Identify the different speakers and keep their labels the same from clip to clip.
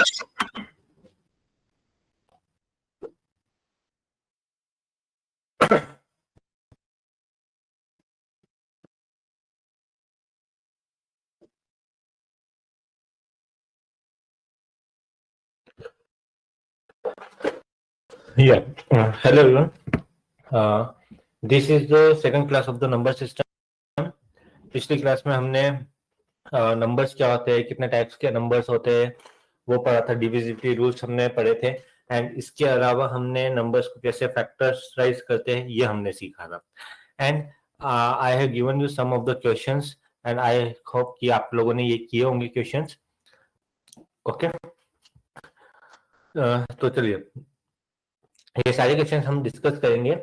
Speaker 1: Yeah. Hello everyone. This is the second class of the number system. पिछली class में हमने numbers क्या होते हैं, कितने टाइप्स के नंबर्स होते हैं, वो पढ़ा था. डिविजिबिलिटी रूल्स हमने पढ़े थे. एंड इसके अलावा हमने नंबर्स को कैसे फैक्टराइज करते हैं ये हमने सीखा था. And I have given you some of the questions and I hope कि आप लोगों ने ये किए होंगे क्वेश्चंस. ओके. तो चलिए ये सारे क्वेश्चन हम डिस्कस करेंगे,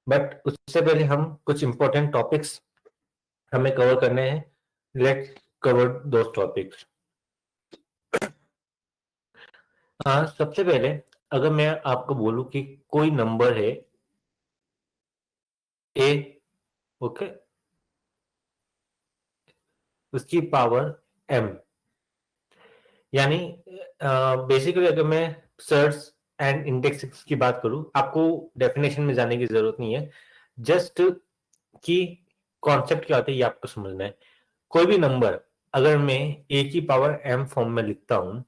Speaker 1: बट उससे पहले हम कुछ इंपॉर्टेंट टॉपिक्स हमें कवर करने हैं. Let's cover those topics. सबसे पहले अगर मैं आपको बोलूं कि कोई नंबर है ए, ओके, उसकी पावर एम, यानी बेसिकली अगर मैं सर्च एंड इंडेक्स की बात करूं, आपको डेफिनेशन में जाने की जरूरत नहीं है. जस्ट कि कॉन्सेप्ट क्या होता है ये आपको समझना है. कोई भी नंबर अगर मैं ए की पावर एम फॉर्म में लिखता हूं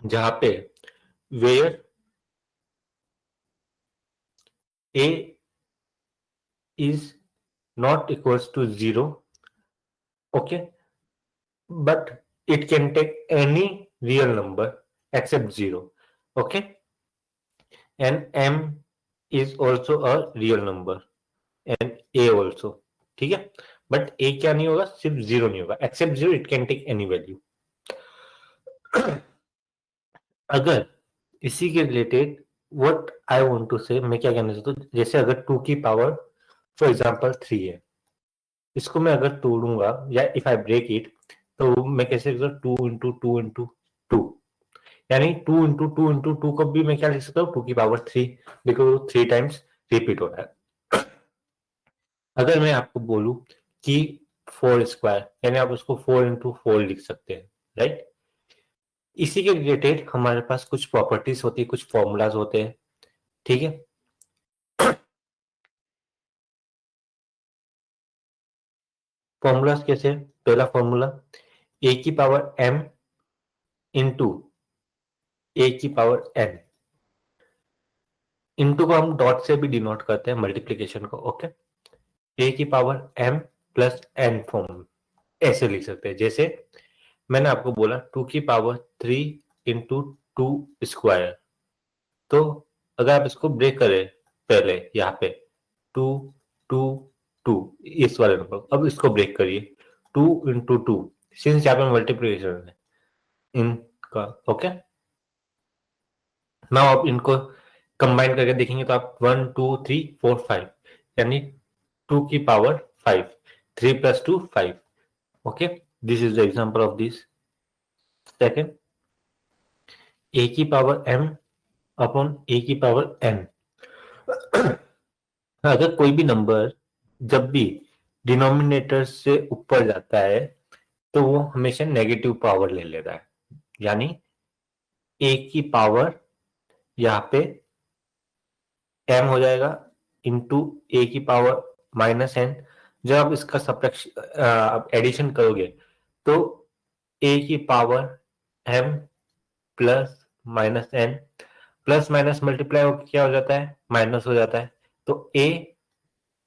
Speaker 1: जहां पे where a is not equals to 0, okay, but it can take any real number except 0, okay, and m is also a real number and a also. ठीक है, बट a क्या नहीं होगा, सिर्फ 0 नहीं होगा. Except 0 it can take any value. अगर इसी के related what I want to say, मैं क्या कहना चाहता हूँ, जैसे अगर 2 की पावर फॉर एग्जांपल 3 है, इसको मैं अगर तोड़ूंगा या इफ आई ब्रेक इट, तो मैं कैसे 2 into 2 into 2, यानी 2 into 2 into 2 को भी मैं क्या लिख सकता हूँ, 2 की पावर 3, बिकॉज 3 टाइम्स रिपीट हो रहा है. अगर मैं आपको बोलूं कि 4 स्क्वायर, यानी आप उसको 4 into 4 लिख सकते हैं, राइट. इसी के रिलेटेड हमारे पास कुछ प्रॉपर्टीज होती है, कुछ फॉर्मूलाज होते हैं. ठीक है, फॉर्मूलाज कैसे? पहला फॉर्मूला ए की पावर एम इंटू ए की पावर एन. इंटू को हम डॉट से भी डिनोट करते हैं, मल्टीप्लीकेशन को. ओके, ए की power m plus n form ऐसे लिख सकते हैं. जैसे मैंने आपको बोला 2 की पावर 3 इंटू 2 स्क्वायर, तो अगर आप इसको ब्रेक करें पहले यहाँ पे 2 2 2 इस वाले नंबर, अब इसको ब्रेक करिए 2 into 2, सिंस यहाँ पे मल्टीप्लिकेशन है इनका. ओके, नाउ आप इनको कंबाइन करके देखेंगे तो आप 1 2 3 4 5, यानी 2 की power 5, 3 plus 2 5. Okay, this is the example of this. Second, A की पावर एम अपॉन ए की पावर एन. अगर कोई भी नंबर जब भी डिनोमिनेटर से ऊपर जाता है तो वो हमेशा नेगेटिव पावर ले लेता है, यानी ए की पावर यहाँ पे एम हो जाएगा इंटू ए की पावर माइनस एन. जब आप इसका सब्ट्रैक्शन एडिशन करोगे तो ए की power m plus minus n, plus minus multiply होकर क्या हो जाता है, माइनस हो जाता है. तो ए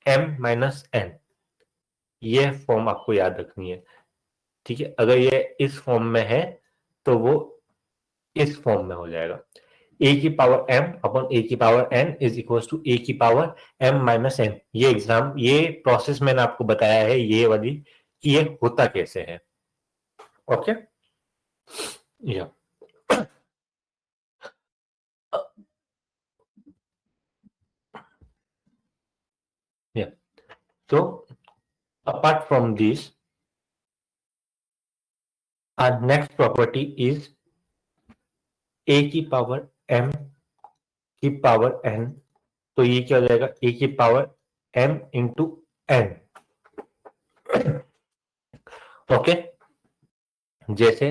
Speaker 1: एम माइनस एन, ये फॉर्म आपको याद रखनी है. ठीक है, अगर ये इस फॉर्म में है तो वो इस फॉर्म में हो जाएगा. ए की पावर एम अपॉन ए की power N is equal to A की पावर एम माइनस एन. ये प्रोसेस मैंने आपको बताया है, ये वाली, कि ये होता कैसे है. ओके, या या तो apart from this, our next property is a की पावर m की पावर n. तो ये क्या हो जाएगा, a की power m into n. Okay, जैसे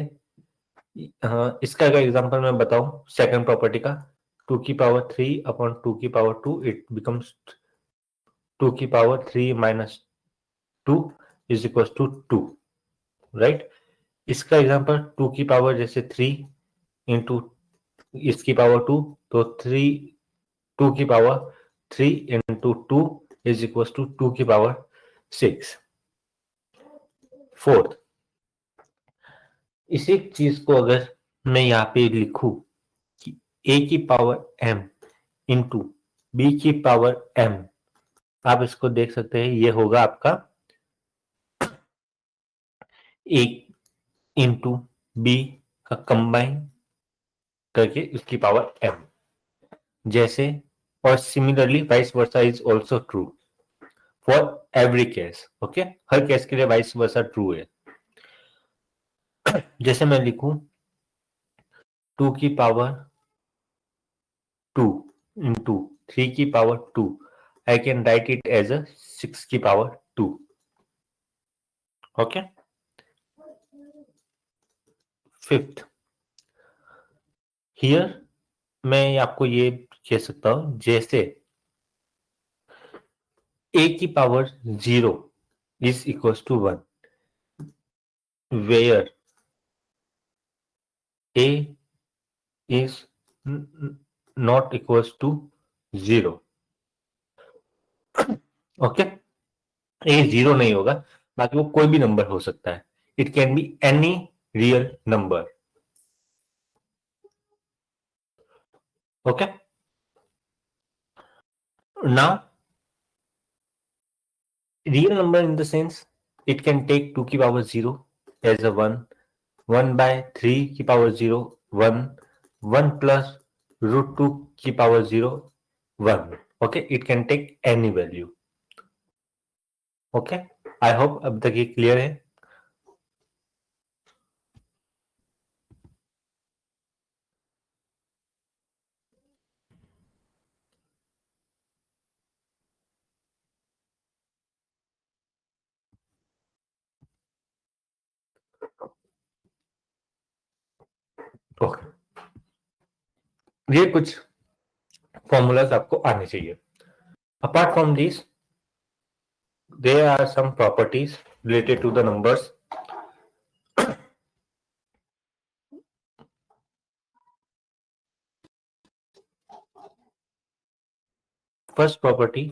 Speaker 1: इसका अगर एग्जांपल मैं बताऊं सेकंड प्रॉपर्टी का, 2 की पावर 3 अपॉन 2 की पावर 2 इट बिकम्स 2 की power 3 minus 2 is equal to 2, right. इसका एग्जांपल 2 की पावर जैसे 3 इंटू इसकी पावर 2, तो 2 की power 3 into 2 is equal to 2 की पावर 6। फोर्थ, इसी चीज को अगर मैं यहाँ पे लिखूं कि a की पावर m इंटू b की पावर m, आप इसको देख सकते हैं, ये होगा आपका a इंटू बी का कंबाइन करके उसकी पावर m, जैसे, और similarly vice versa is also true for every case. Okay, her case के लिए वाइस वर्सा ट्रू है। जैसे मैं लिखूं 2 की पावर 2 इंटू 3 की power 2, I can write it as a 6 की पावर 2। ओके, फिफ्थ, हियर मैं आपको ये कह सकता हूं, जैसे a की power 0 is equal to 1, where a is not equal to 0। Okay, A 0 नहीं होगा, बाकी वो कोई भी नंबर हो सकता है, it can be any real number. Okay, now real number in the sense it can take 2 की पावर 0 as a 1, 1 by 3 की पावर 0 1, 1 plus root 2 की power 0 1। okay, it can take any value। okay, I hope अब तक ये clear है। Okay, ये कुछ formulas आपको आने चाहिए। Apart from this there are some properties related to the numbers। first property,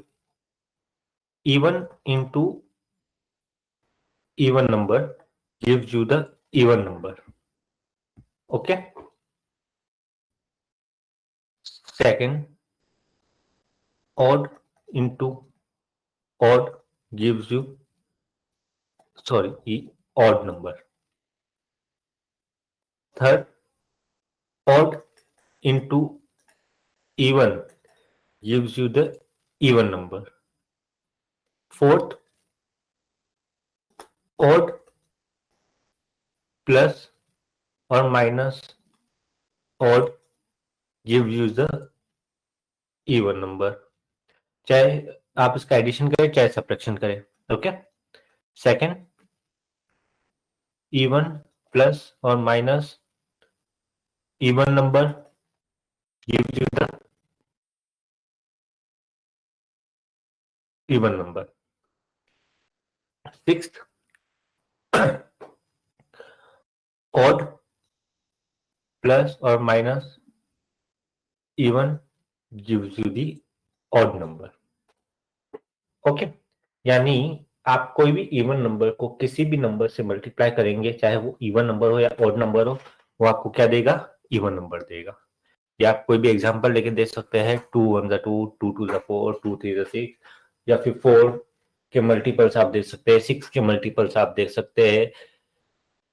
Speaker 1: even into even number gives you the even number। okay, second, odd into odd gives you odd number। third, odd into even gives you the even number। fourth, odd plus or minus odd gives you the even number। चाहे आप इसका addition करें चाहे subtraction करें। Okay, second, even plus और minus even number gives you the even number. Sixth, odd plus और minus even gives you the odd number. Okay, यानी आप कोई भी इवन नंबर को किसी भी नंबर से मल्टीप्लाई करेंगे, चाहे वो इवन नंबर हो या ऑड नंबर हो, वो आपको क्या देगा? इवन नंबर देगा। या आप कोई भी एग्जांपल लेके दे सकते हैं, 2 1 2, 2 2 4, 2 3 6, या फिर 4 के मल्टीपल्स आप देख सकते हैं, 6 के मल्टीपल्स आप देख सकते हैं,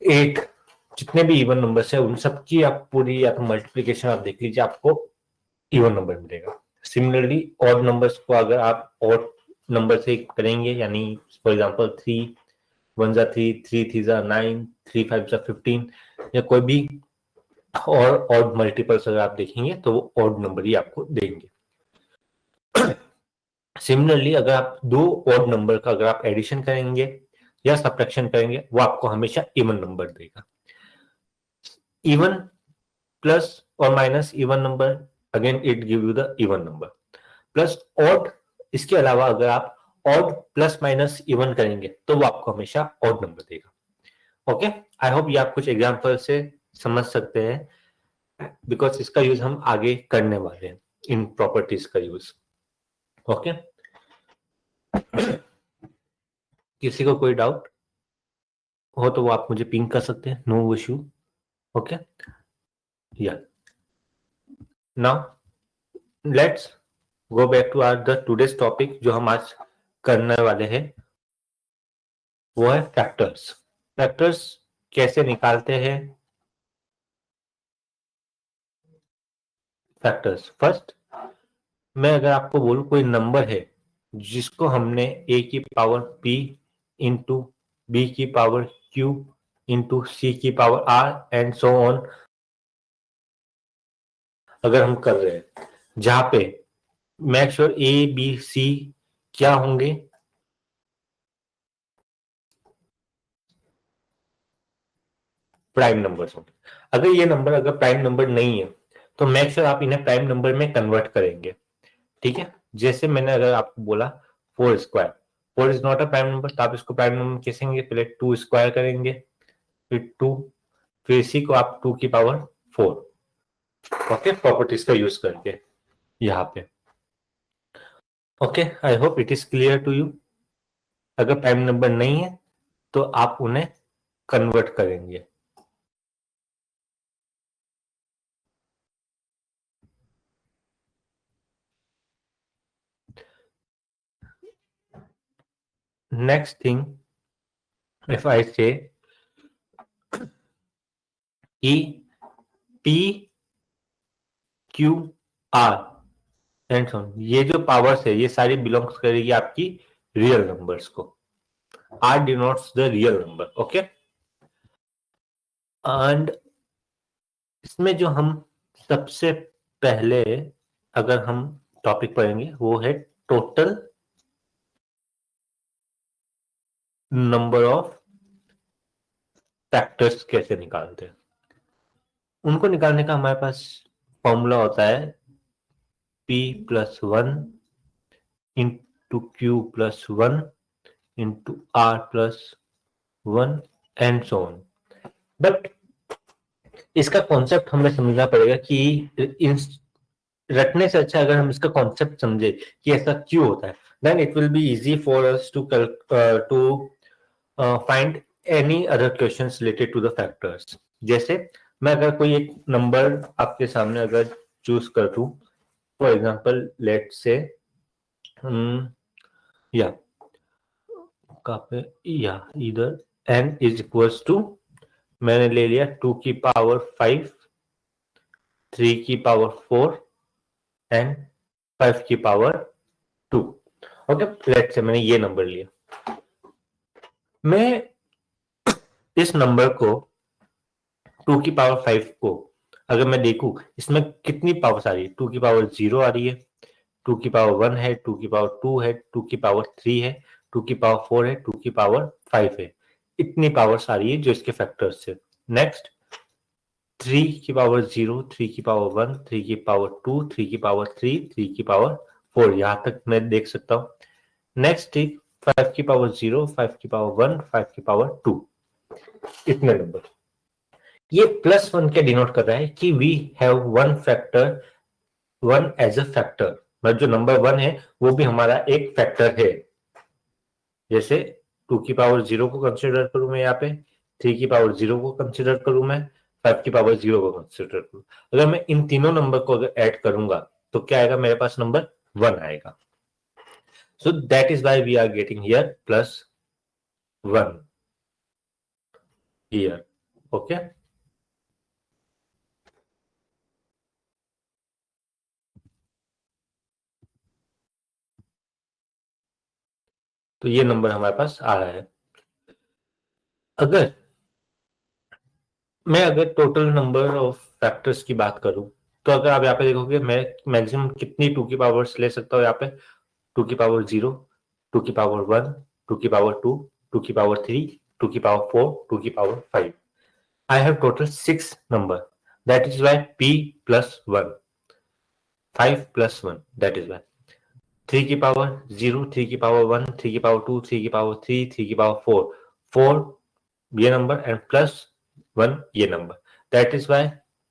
Speaker 1: 8, जितने भी इवन नंबर्स है उन सबकी आप पूरी या तो मल्टीप्लीकेशन आप देख लीजिए, आपको इवन नंबर मिलेगा। सिमिलरली ऑड नंबर्स को अगर आप ऑड नंबर से करेंगे, यानी फॉर एग्जांपल 3 1 जा 3, 3 3 जा 9, 3 5 जा 15, या कोई भी और ऑड मल्टीपल्स अगर आप देखेंगे तो वो ऑड नंबर ही आपको देंगे। सिमिलरली अगर आप दो ऑड नंबर का अगर आप एडिशन करेंगे या सब्ट्रैक्शन करेंगे, वो आपको हमेशा इवन नंबर देगा। even plus or minus even number, again it give you the even number. Plus odd, इसके अलावा अगर आप ऑड प्लस माइनस इवन करेंगे तो वो आपको हमेशा ऑड नंबर देगा। ओके, आई होप ये आप कुछ एग्जांपल से समझ सकते हैं, बिकॉज इसका यूज हम आगे करने वाले हैं, इन प्रॉपर्टीज का यूज। ओके, किसी को कोई डाउट हो तो वो आप मुझे पिंग कर सकते हैं, नो इश्यू। ओके, या now let's go back to our the today's topic. जो हम आज करने वाले हैं वो है फैक्टर्स। फैक्टर्स कैसे निकालते हैं? फैक्टर्स फर्स्ट, मैं अगर आपको बोलूं कोई नंबर है जिसको हमने a की पावर p इंटू बी की पावर q इंटू सी की power r and so on अगर हम कर रहे हैं, जहां पे make sure a b c क्या होंगे? प्राइम नंबर्स होंगे। अगर ये नंबर अगर प्राइम नंबर नहीं है तो मेक श्योर आप इन्हें प्राइम नंबर में कन्वर्ट करेंगे। ठीक है, जैसे मैंने अगर आपको बोला 4 square, 4 is not a prime number, तो आप इसको प्राइम नंबर कैसे होंगे? पहले 2 स्क्वायर करेंगे, फिर 2, फिर इसी को आप 2 की पावर 4। ओके, प्रॉपर्टीज का यूज करके यहाँ पे। Okay, I hope it is clear to you. अगर प्राइम नंबर नहीं है तो आप उन्हें कन्वर्ट करेंगे। Next thing, if I say e p q r and so on, ये जो पावर्स है ये सारी बिलोंग्स करेगी आपकी रियल नंबर्स को। R denotes the real number. Okay, and इसमें जो हम सबसे पहले अगर हम टॉपिक पढ़ेंगे वो है टोटल नंबर ऑफ फैक्टर्स कैसे निकालते हैं। उनको निकालने का हमारे पास फॉर्मूला होता है p plus 1 into q plus 1 into r plus 1 and so on. But इसका कॉन्सेप्ट हमें समझना पड़ेगा कि इन रटने से अच्छा अगर हम इसका कॉन्सेप्ट समझे कि ऐसा क्यों होता है, then it will be easy for us to find any other questions related to the factors. जैसे मैं अगर कोई एक नंबर आपके सामने अगर चूज कर दूं, फॉर एग्जांपल लेट्स से या कहाँ पे, या इधर n इज इक्वल्स टू, मैंने ले लिया 2 की पावर 5, 3 की पावर 4 एंड 5 की पावर 2। ओके, लेट्स से मैंने ये नंबर लिया। मैं इस नंबर को 2 की पावर 5 को अगर मैं देखूं इसमें कितनी पावर्स आ रही है, 2 की पावर 0 आ रही है, 2 की पावर 1 है, 2 की पावर 2 है, 2 की पावर 3 है, 2 की पावर 4 है, 2 की पावर 5 है। इतनी पावर्स आ रही है जो इसके फैक्टर्स से। नेक्स्ट 3 की पावर 0, 3 की पावर 1, 3 की पावर 2, 3 की पावर 3, 3 की पावर 4, यहां तक मैं देख सकता हूं। नेक्स्ट 5 की पावर 0, 5 की पावर 1, 5 की पावर 2, इतने नंबर। ये प्लस 1 क्या डिनोट कर रहा है कि we have one factor, one as a factor, मतलब जो नंबर 1 है वो भी हमारा एक फैक्टर है। जैसे 2 की पावर 0 को कंसिडर करूं मैं यहाँ पे, 3 की पावर 0 को कंसिडर करूं मैं, 5 की पावर 0 को कंसिडर करूं, अगर मैं इन तीनों नंबर को अगर ऐड करूंगा तो क्या आएगा? मेरे पास नंबर 1 आएगा। So that is why we are getting here plus 1 here. Okay, तो ये नंबर हमारे पास आ रहा है। अगर मैं अगर टोटल नंबर ऑफ फैक्टर्स की बात करूं तो अगर आप यहाँ पे देखोगे मैं मैक्सिमम कितनी 2 की पावर्स ले सकता हूँ यहाँ पे? 2 की पावर 0, 2 की पावर 1, 2 की पावर 2, 2 की पावर 3, 2 की पावर 4, 2 की power 5। I have total 6 number. That is why p plus 1. 5 plus 1. That is why 3 की पावर 0, 3 की पावर 1, 3 की पावर 2, 3 की पावर 3, 3 की पावर 4. 4 ये नंबर एंड प्लस 1 ये number. That is why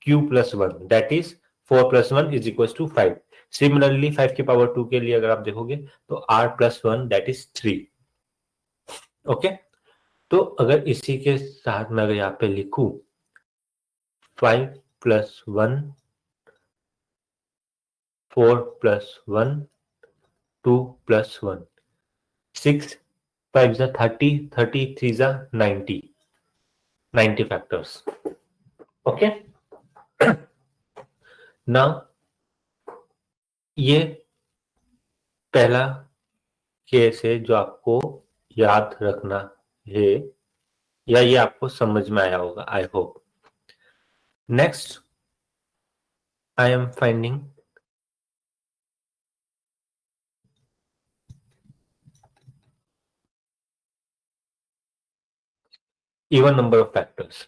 Speaker 1: q plus 1. That is 4 plus 1 is equals to 5. Similarly 5 की power 2 के लिए अगर आप देखोगे तो r plus 1 that is 3. Okay तो अगर इसी के साथ मैं अगर यहाँ पे लिखूं 5 plus 1, 4 plus 1, 2 plus 1, 6, 5 is 30, 30, 3 is 90. 90 factors. Okay. Now ये पहला केस है जो आपको याद रखना है या ये आपको समझ में आया होगा. I hope. Next I am finding even number of factors.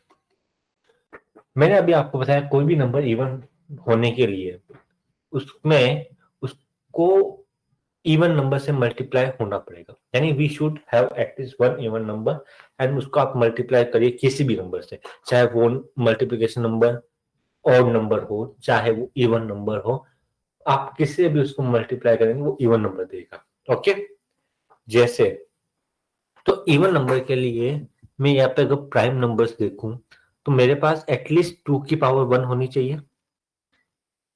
Speaker 1: मैंने अभी आपको बताया कोई भी नंबर इवन होने के लिए उसमें उसको इवन नंबर से मल्टीप्लाई होना पड़ेगा. यानी we should have at least one even number and उसको आप मल्टीप्लाई करिए किसी भी नंबर से, चाहे वो मल्टीप्लिकेशन नंबर ऑड नंबर हो चाहे वो इवन नंबर हो, आप किसी भी उसको मल्टीप्लाई करेंगे वो इवन नंबर देगा. ओके जैसे तो इवन नंबर के लिए मैं यहाँ पे अगर प्राइम नंबर्स देखूं तो मेरे पास एटलीस्ट 2 की पावर 1 होनी चाहिए.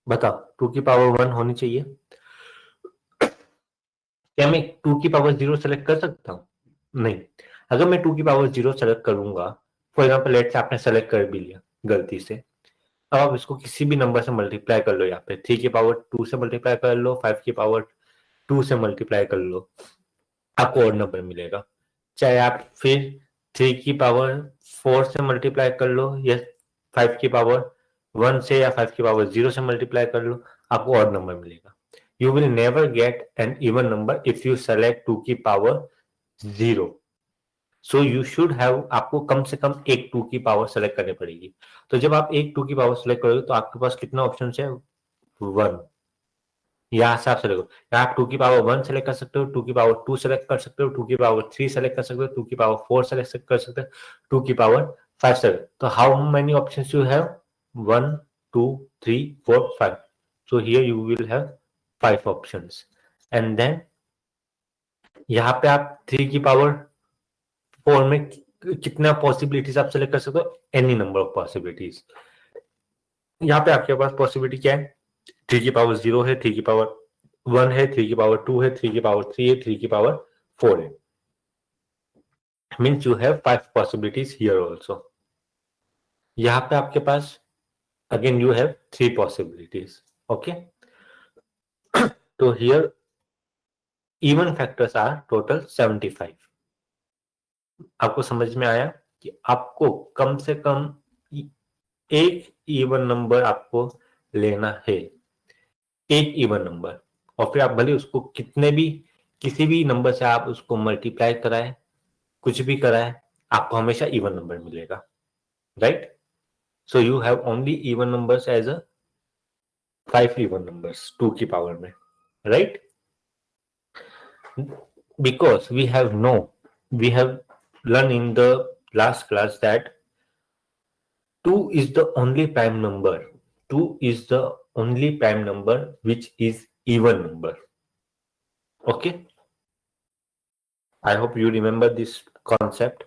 Speaker 1: बताओ 2 की पावर 1 होनी चाहिए. क्या मैं 2 की पावर 0 सेलेक्ट कर सकता हूँ? नहीं. अगर मैं 2 की पावर 0 सेलेक्ट करूंगा, फॉर एग्जाम्पल लेट से आपने सेलेक्ट कर भी लिया गलती से, अब आप इसको किसी भी नंबर से मल्टीप्लाई कर लो. यहाँ पे 3 की पावर 2 से मल्टीप्लाई कर लो, 5 की पावर 2 से मल्टीप्लाई कर लो, आपको और नंबर मिलेगा. चाहे आप फिर 3 की पावर 4 से मल्टीप्लाई कर लो या 5 की पावर 1 से या 5 की पावर 0 से मल्टीप्लाई कर लो, आपको और नंबर मिलेगा. You will never get an even number if you select 2 की power 0. So you should have, आपको कम से कम एक 2 की पावर सेलेक्ट करनी पड़ेगी. तो जब आप एक 2 की पावर सेलेक्ट करोगे तो आपके पास कितना ऑप्शन है? 1. यहाँ से आप सेलेक्ट करो. आप 2 की पावर 1 सेलेक्ट कर सकते हो, 2 की पावर 2 सेलेक्ट कर सकते हो, 2 की पावर 3 सेलेक्ट कर सकते हो, 2 की पावर 4 सेलेक्ट कर सकते हो, 2 की पावर 5 सेलेक्ट. तो how many options you have? 1, 2, 3, 4, 5. So here you will have 5 options. And then यहाँ पे आप 3 की पावर 4 में कितना पॉसिबिलिटीज आप सेलेक्ट कर सकते हो? Any number of possibilities. यहाँ पे आपके पास पॉसिबिलिटी क्या है? 3 की पावर 0 है, 3 की पावर 1 है, 3 की पावर 2 है, 3 की पावर 3 है, 3 की पावर 4 है. Means you have 5 possibilities here also. यहाँ पे आपके पास again you have 3 possibilities. Okay तो here even factors are total 75. आपको समझ में आया कि आपको कम से कम एक इवन नंबर आपको लेना है, एक इवन नंबर, और फिर आप भले उसको कितने भी किसी भी नंबर से आप उसको मल्टीप्लाई कराए, कुछ भी कराए, आपको हमेशा इवन नंबर मिलेगा. Right. So you have only even numbers as a 5 even numbers 2 की पावर में. Right. Because we have learned in the last class that 2 is the only prime number. 2 is the only prime number which is even number. Okay. I hope you remember this concept.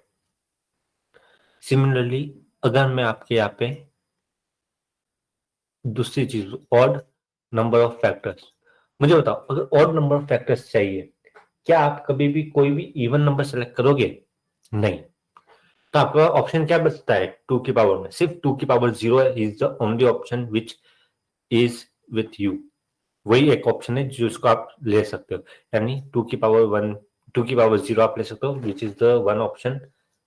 Speaker 1: Similarly, अगर मैं आपके यहाँ पे दूसरी चीज odd number of factors, मुझे बताओ अगर ऑड नंबर ऑफ फैक्टर्स चाहिए, क्या आप कभी भी कोई भी इवन नंबर सेलेक्ट करोगे? नहीं. तो आपका ऑप्शन क्या बचता है 2 की पावर में? सिर्फ 2 की power 0 is the only option which is with you. वही एक ऑप्शन है जिसको आप ले सकते हो. यानी 2 की पावर 1, 2 की पावर 0 आप ले सकते हो which is the one option.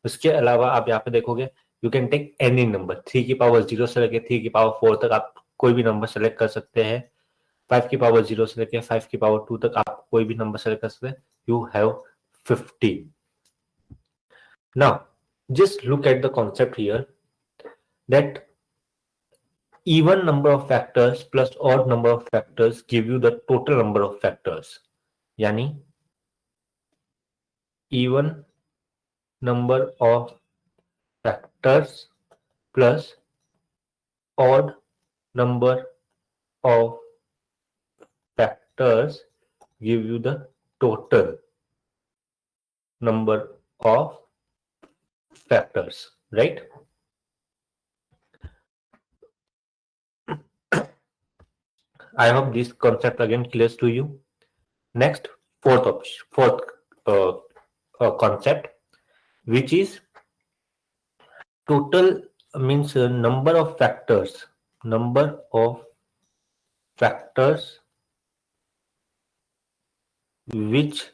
Speaker 1: उसके अलावा आप यहाँ पे देखोगे you can take any number. 3 की पावर 0 से लेके 3 की पावर 4 तक आप कोई भी नंबर सेलेक्ट कर सकते हैं. 5 की पावर 0 से लेके 5 की पावर 2 तक आप कोई भी नंबर सेलेक्ट कर सकते हैं. You have 15. Now just look at the concept here. that even number of factors plus odd number of factors give you the total number of factors, यानी even number of factors plus odd number of factors give you the total number of factors, right? I hope this concept again clear to you. Next, fourth concept, which is total, means number of factors which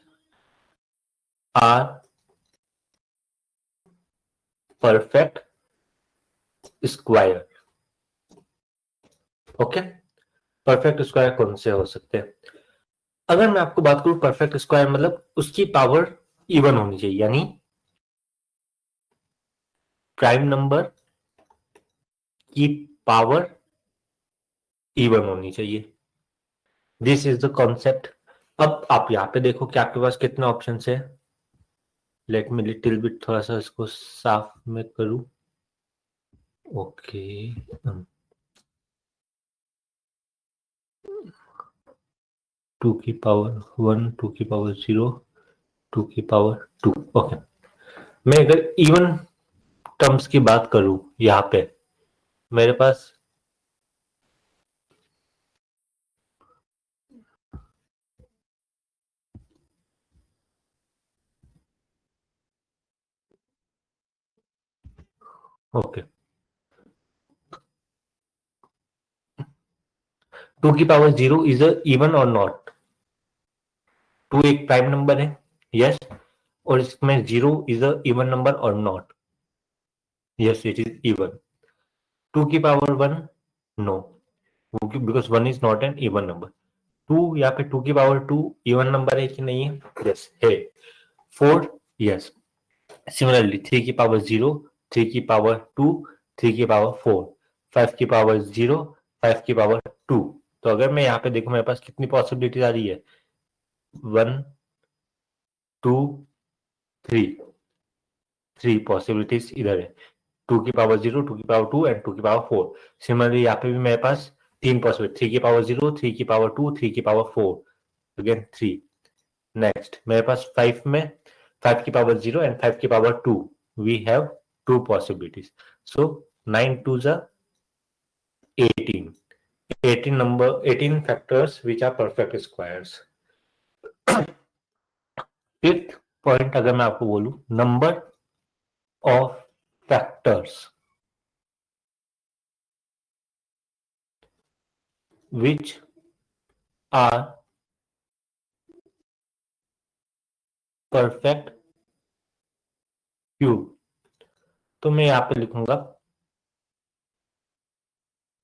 Speaker 1: are perfect square. Okay, perfect square कौन से हो सकते हैं? अगर मैं आपको बात करूं परफेक्ट स्क्वायर मतलब उसकी पावर इवन होनी चाहिए, यानी प्राइम नंबर की पावर इवन होनी चाहिए. This is the concept. अब आप यहाँ पे देखो कि आपके पास कितना ऑप्शन है. लेट मी लिटिल बिट थोड़ा सा इसको साफ में करूं. ओके, 2 की पावर 1, 2 की पावर 0, 2 की पावर 2. ओके, मैं अगर इवन टर्म्स की बात करूं यहाँ पे मेरे पास ओके 2 की पावर 0 इज अ इवन और नॉट. 2 एक प्राइम नंबर है, यस, और इसमें 0 इज अ इवन नंबर और not. Yes, it is even. 2 की power 1 no, because 1 is not an even number. 2 यहाँ पे 2 की पावर 2 इवन नंबर है कि नहीं है? यस है. 4 यस. सिमिलरली 3 की पावर 0, 3 की पावर 2, 3 की पावर 4, 5 की पावर 0, 5 की पावर 2. तो अगर मैं यहाँ पे देखूं मेरे पास कितनी पॉसिबिलिटीज आ रही है? 1 2 3 पॉसिबिलिटीज इधर है. 2 की पावर 0, 2 की पावर 2 एंड 2 की पावर 4. सिमिलरली यहाँ पे भी मेरे पास 3 पॉसिबिलिटी, 3 की पावर 0, 3 की पावर 2, 3 की पावर 4, अगेन 3. नेक्स्ट मेरे पास 5 में 5 की पावर 0 एंड 5 की power 2, we have 2 possibilities. So 9 2s are 18. 18 factors which are perfect squares. Fifth point अगर मैं आपको बोलूं, number of factors which are perfect cube. तो मैं यहां पे लिखूंगा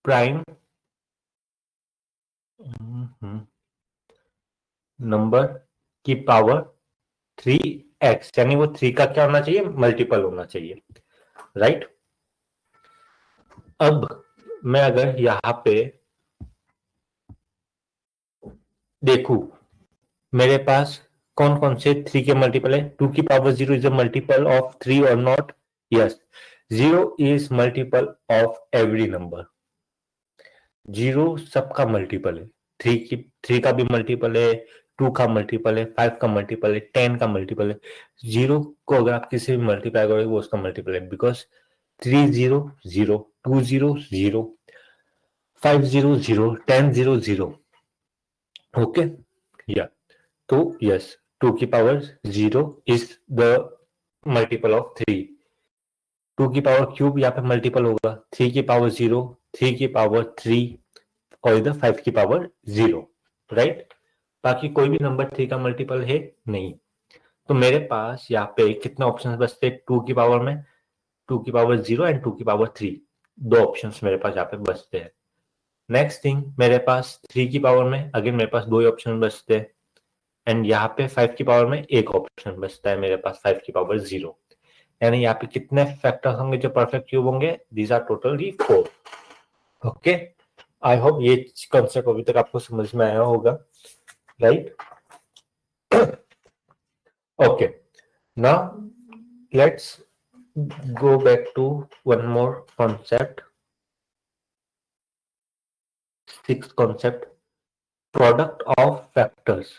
Speaker 1: प्राइम नंबर की पावर 3x, यानी वो 3 का क्या होना चाहिए? मल्टीपल होना चाहिए, राइट? अब मैं अगर यहां पे देखूं मेरे पास कौन कौन से 3 के मल्टीपल है. 2 की power 0 is a multiple of 3 और not? Yes. 0 is multiple of every number. 0 सबका मल्टीपल है. 3 का भी मल्टीपल है, 2 का मल्टीपल है, 5 का मल्टीपल है, 10 का मल्टीपल है. 0 को अगर आप किसी भी मल्टीप्लाई करोगे वो उसका मल्टीपल है, बिकॉज 3 0 0, 2 0 0, 5 0 0, 10 0 0. ओके, या तो यस, 2 की power 0 is the multiple of 3. 2 की पावर क्यूब यहाँ पे मल्टीपल होगा. 3 की पावर 0, 3 की पावर 3 और इधर 5 की पावर 0, राइट? बाकी कोई भी नंबर 3 का मल्टीपल है नहीं. तो मेरे पास यहाँ पे कितने ऑप्शन बचते? 2 की पावर में 2 की पावर 0 एंड 2 की पावर 3, दो ऑप्शन मेरे पास यहाँ पे बचते हैं. नेक्स्ट थिंग, मेरे पास 3 की पावर में अगेन मेरे पास दो ऑप्शन बचते हैं, एंड यहाँ पे 5 की पावर में एक ऑप्शन बचता है मेरे पास, 5 की पावर 0. यानी यहाँ पे कितने फैक्टर्स होंगे जो परफेक्ट क्यूब होंगे? These are totally 4. Okay, I hope ये कॉन्सेप्ट अभी तक आपको समझ में आया होगा, right? Okay, now let's go back to one more concept. Sixth concept, product of factors.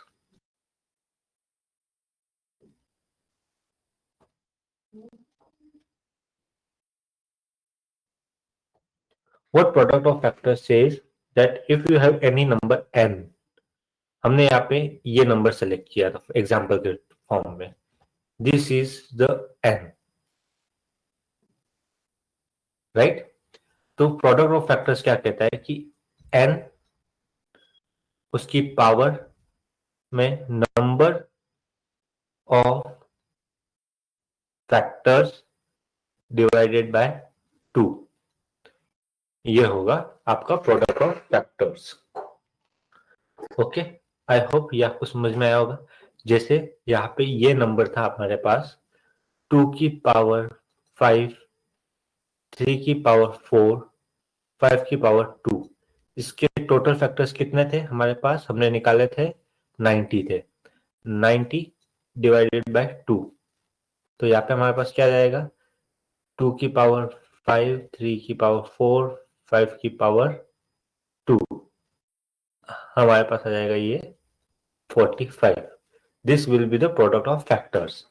Speaker 1: What product of factors says that if you have any number n, हमने यहाँ पे ये नंबर सेलेक्ट किया था एग्जाम्पल के फॉर्म में, this is the n, right? तो product of factors क्या कहता है कि n उसकी पावर में number of factors divided by 2, ये होगा आपका product of factors. Okay, I hope ये आपको समझ में आया होगा. जैसे यहाँ पे ये नंबर था हमारे पास 2 की पावर 5, 3 की पावर 4, 5 की पावर 2. इसके टोटल फैक्टर्स कितने थे हमारे पास? हमने निकाले थे 90 थे. 90 डिवाइडेड बाय 2, तो यहाँ पे हमारे पास क्या जाएगा? 2 की पावर 5, 3 की पावर 4, 5 की पावर 2, हमारे पास आ जाएगा ये 45. This will be the product of factors.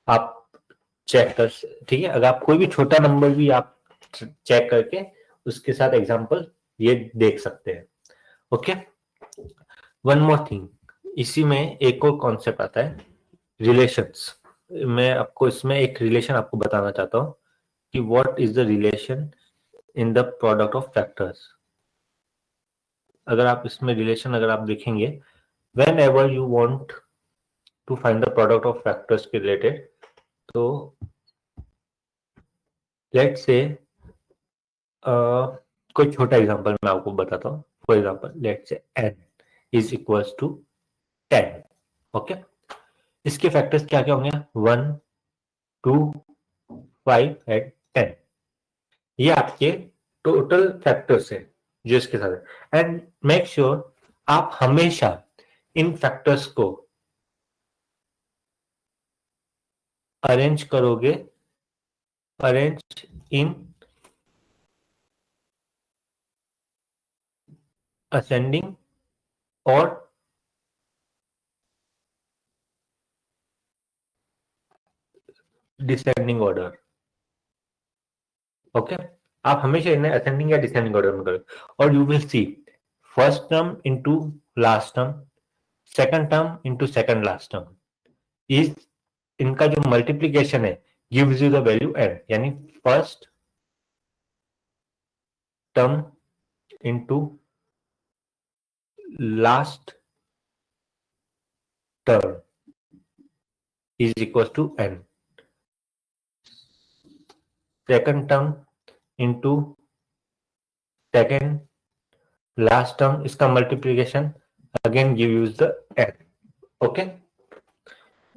Speaker 1: आप चेक कर, ठीक है? अगर आप कोई भी छोटा नंबर भी आप चेक करके उसके साथ एग्जांपल ये देख सकते हैं. ओके, वन मोर थिंग, इसी में एक और कॉन्सेप्ट आता है, रिलेशंस. मैं आपको इसमें एक रिलेशन आपको बताना चाहता हूँ कि what is the relation in the product of factors. अगर आप इसमें रिलेशन अगर आप देखेंगे, whenever you want to find the product of factors के रिलेटेड, तो लेट्स से कोई छोटा एग्जांपल मैं आपको बताता हूँ. For example let's say n is equals to 10. Okay, इसके फैक्टर्स क्या क्या होंगे? 1, 2, 5 एंड 10. ये आपके टोटल फैक्टर्स है जो इसके साथ है. एंड मेक श्योर आप हमेशा इन फैक्टर्स को अरेंज करोगे, अरेंज इन असेंडिंग और डिसेंडिंग ऑर्डर. ओके, आप हमेशा इन्हें असेंडिंग या डिसेंडिंग ऑर्डर में करो, और you will see first term into last term, second term into second last term, is इनका जो मल्टीप्लीकेशन है gives you the value n. यानी first term into last term is equal to n. Second term into second last term, इसका multiplication again give use the n. Okay,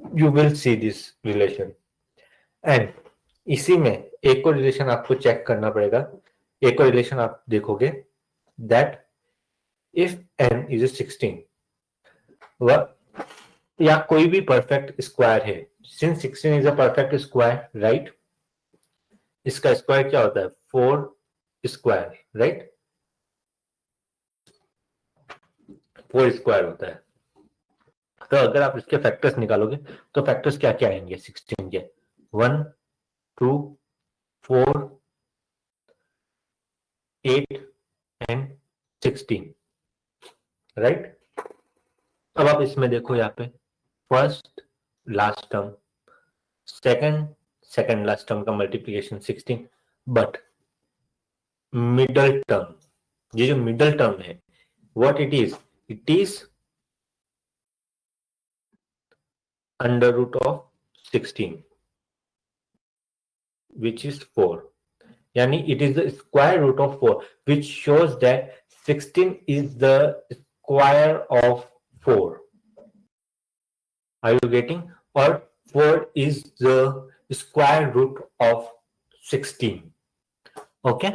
Speaker 1: you will see this relation. And इसी में एक और relation आपको check करना पड़ेगा. एक और रिलेशन आप देखोगे दैट इफ n इज 16, या कोई भी परफेक्ट स्क्वायर है, since 16 is a perfect square, right? इसका स्क्वायर क्या होता है? 4 स्क्वायर, राइट? 4 स्क्वायर होता है. तो अगर आप इसके फैक्टर्स निकालोगे तो फैक्टर्स क्या क्या आएंगे 16 के? 1, 2, 4, 8 एंड 16, राइट? अब आप इसमें देखो, यहाँ पे first last term, second last term का मल्टीप्लीकेशन 16, बट मिडल टर्म, ये जो मिडल टर्म है, what it is under root of 16 which is 4. यानी it is the square root of 4, which shows that 16 is the square of 4. Are you getting? Or 4 is the square root of 16। Okay,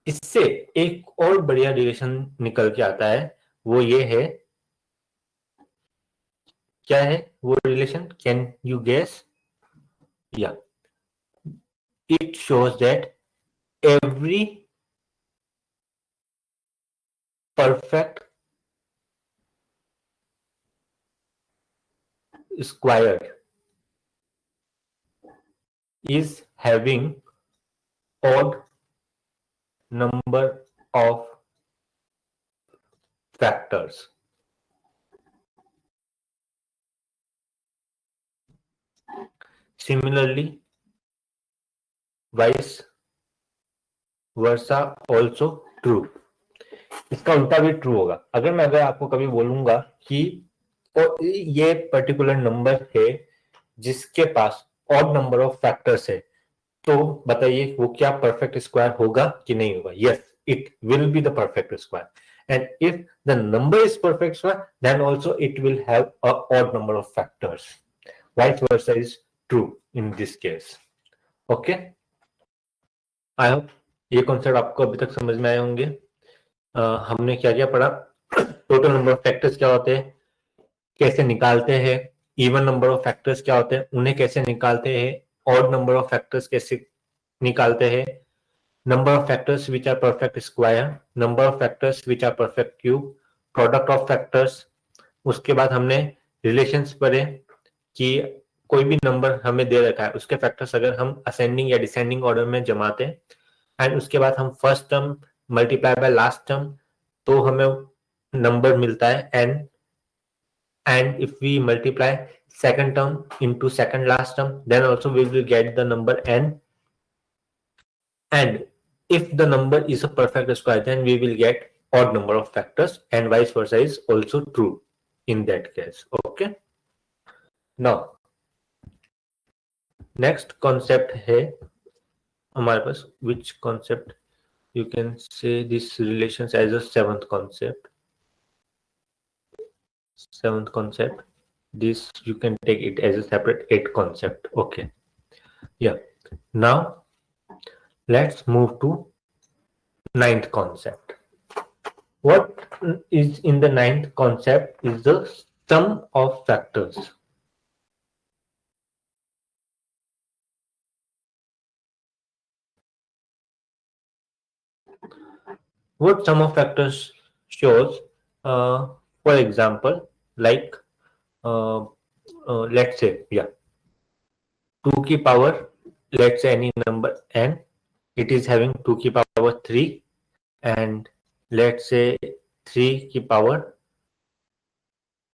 Speaker 1: इससे एक और बढ़िया relation निकल के आता है, वो ये है, क्या है वो रिलेशन, कैन यू गेस? या it shows that every perfect square is having odd number of factors. Similarly, vice versa also true. इसका उल्टा भी ट्रू होगा। अगर आपको कभी बोलूंगा कि ये पर्टिकुलर नंबर है जिसके पास ऑड नंबर ऑफ फैक्टर्स है, तो बताइए वो क्या परफेक्ट स्क्वायर होगा कि नहीं होगा? Yes, it will be the perfect square. And if the number is perfect square, then also it will have a odd number of factors. Vice versa is true in this case. Okay, I hope ये concept आपको अभी तक समझ में आए होंगे। हमने क्या क्या पढ़ा, टोटल नंबर ऑफ फैक्टर्स क्या होते हैं, कैसे निकालते हैं, इवन नंबर ऑफ फैक्टर्स क्या होते हैं, उन्हें कैसे निकालते हैं, ऑड नंबर ऑफ फैक्टर्स कैसे निकालते हैं, number of factors which are perfect square, number of factors which are perfect cube, product of factors. उसके बाद हमने रिलेशंस पढ़े कि कोई भी नंबर हमें दे रखा है, उसके फैक्टर्स अगर हम असेंडिंग या डिसेंडिंग ऑर्डर में जमाते हैं, एंड उसके बाद हम first term multiply by last term, तो हमें नंबर मिलता है N, and if we multiply second term into second last term, then also we will get the number n, and if the number is a perfect square, then we will get odd number of factors, and vice versa is also true in that case. Okay, now next concept है हमारे पास, which concept you can say this relations as a seventh concept. This you can take it as a separate 8th concept. Okay, yeah, now let's move to 9th concept. What is in the 9th concept is the sum of factors. What sum of factors shows? For example, like let's say, yeah, 2 की power, let's say any number n, it is having 2 की power 3, and let's say 3 की power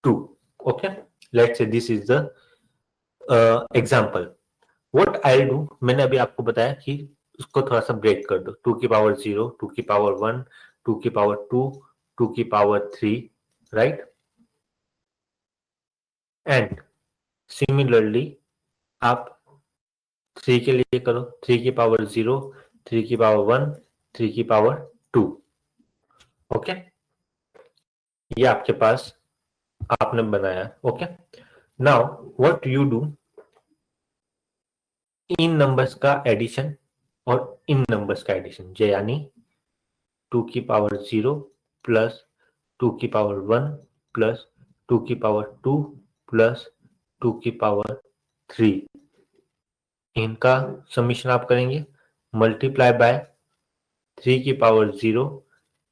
Speaker 1: 2. Okay, let's say this is the example. What I'll do, मैंने अभी आपको बताया कि उसको थोड़ा सा ब्रेक कर दो, 2 की पावर 0, 2 की पावर 1, 2 की पावर 2, 2 की पावर 3, राइट? एंड सिमिलरली आप 3 के लिए करो, 3 की पावर 0, 3 की पावर 1, 3 की पावर 2। ओके, ये आपके पास आपने बनाया। Okay, now what you do, in numbers का एडिशन और इन नंबर्स का एडिशन, यानी 2 की पावर 0 प्लस 2 की पावर 1 प्लस 2 की पावर 2 प्लस 2 की पावर 3, इनका समीशन आप करेंगे, मल्टीप्लाई बाय 3 की पावर 0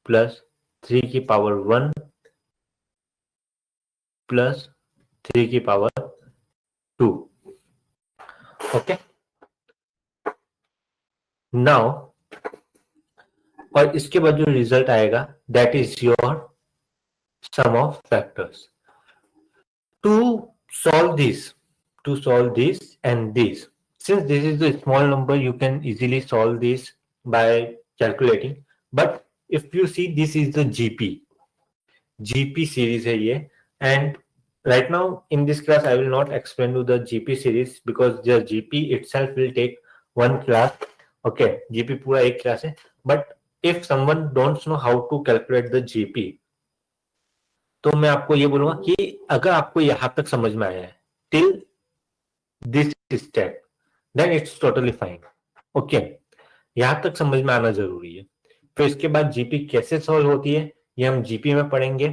Speaker 1: प्लस 3 की पावर 1 प्लस 3 की पावर 2। ओके, नाउ और इसके बाद जो रिजल्ट आएगा, that is your sum of factors. To solve this and this, since this is a small number, you can easily solve this by calculating, but if you see, this is the gp series है ये, and right now in this class I will not explain you the gp series because the gp itself will take one class. Okay, gp पूरा एक class है, but if someone don't know how to calculate the gp, तो मैं आपको ये बोलूंगा कि अगर आपको यहां तक समझ में आया है till this step, then it's totally fine. Okay, यहां तक समझ में आना जरूरी है। फिर इसके बाद जीपी कैसे सॉल्व होती है ये हम जीपी में पढ़ेंगे,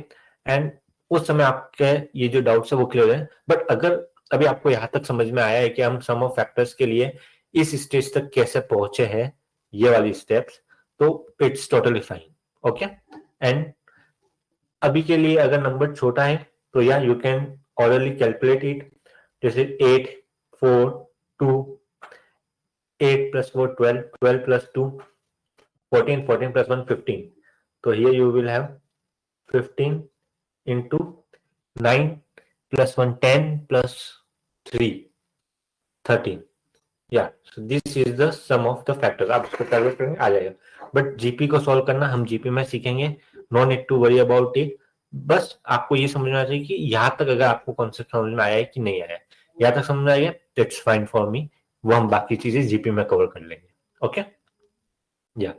Speaker 1: एंड उस समय आपके ये जो डाउट्स है वो क्लियर है। बट अगर अभी आपको यहाँ तक समझ में आया है कि हम सम ऑफ फैक्टर्स के लिए इस स्टेज तक कैसे पहुंचे हैं, ये वाली स्टेप्स, तो it's totally fine. Okay, and अभी के लिए अगर नंबर छोटा है तो या you can already calculate it, जैसे 8, 4, 2, 8 plus 4, 12, 12 plus 2, 14, 14 plus 1, 15. So here you will have 15 into 9 plus 1, 10 plus 3, 13. Yeah, so this is the sum of the factors. आप इसको कैलकुलेट करेंगे आ जाएगा। बट जीपी को सॉल्व करना हम जीपी में सीखेंगे, no need to worry about it. बस आपको ये समझना चाहिए कि यहाँ तक अगर आपको कॉन्सेप्ट समझ में आया है कि नहीं आया है, यहाँ तक समझ में आया, दैट्स फाइन फॉर मी। वो हम बाकी चीजें जीपी में कवर कर लेंगे। ओके, या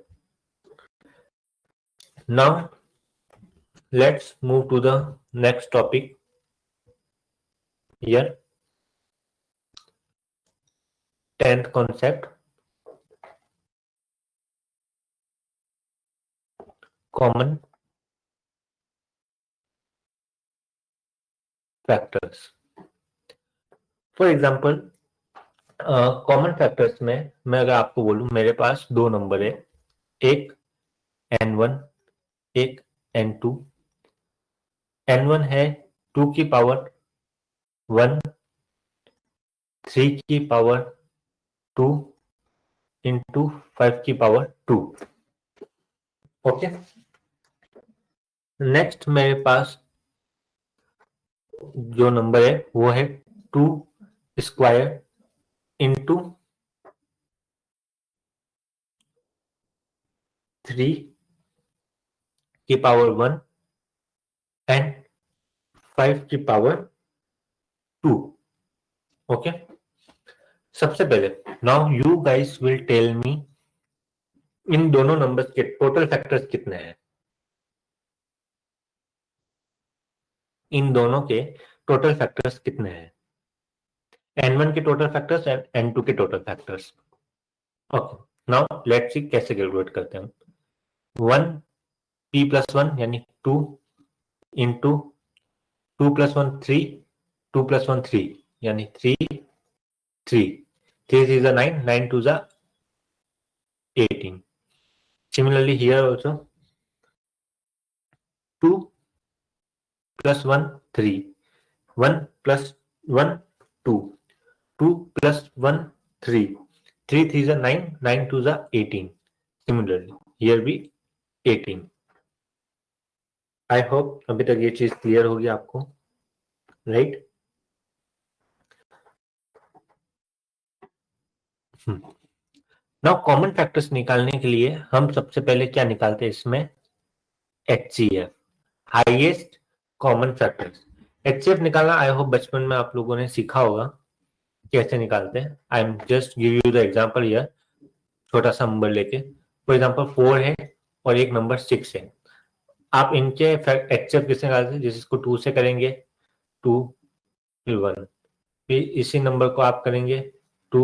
Speaker 1: now let's move to the next topic here, 10th concept, common factors. For example, common factors में मैं अगर आपको बोलूं मेरे पास दो नंबर है, एक n1, एक n2। n1 है 2 की पावर 1, 3 की पावर 2 इंटू 5 की पावर 2। ओके, नेक्स्ट मेरे पास जो नंबर है वो है 2 स्क्वायर इंटू 3 की पावर 1 एंड 5 की पावर 2। ओके, सबसे पहले now you guys will tell me इन दोनों नंबर्स के टोटल फैक्टर्स कितने हैं। इन दोनों के टोटल फैक्टर्स कितने हैं, n1 के टोटल फैक्टर्स एंड n2 के total factors. Okay, now let's see कैसे कैलकुलेट करते हैं। 1 p प्लस 1 यानी 2 इंटू 2 प्लस 1 3, 2 प्लस 1 3 यानी 3, 3, 3 is a 9, 9 to the 18. Similarly here also 2 plus 1 3, 1 plus 1 2, 2 plus 1 3, 3 3 is a 9, 9 to the 18. Similarly here भी 18. I hope अभी तक ये चीज क्लियर होगी आपको, राइट? नाउ कॉमन फैक्टर्स निकालने के लिए हम सबसे पहले क्या निकालते हैं इसमें, HCF, highest common factors. HCF निकालना आई होप बचपन में आप लोगों ने सीखा होगा कैसे निकालते हैं। I am just give you the example here, छोटा सा नंबर लेके, फॉर एग्जांपल 4 है और एक नंबर 6 है। आप इनके HCF किससे निकालते हैं, जिसको 2 से करेंगे 2 फिर 1, फिर इसी नंबर को आप करेंगे 2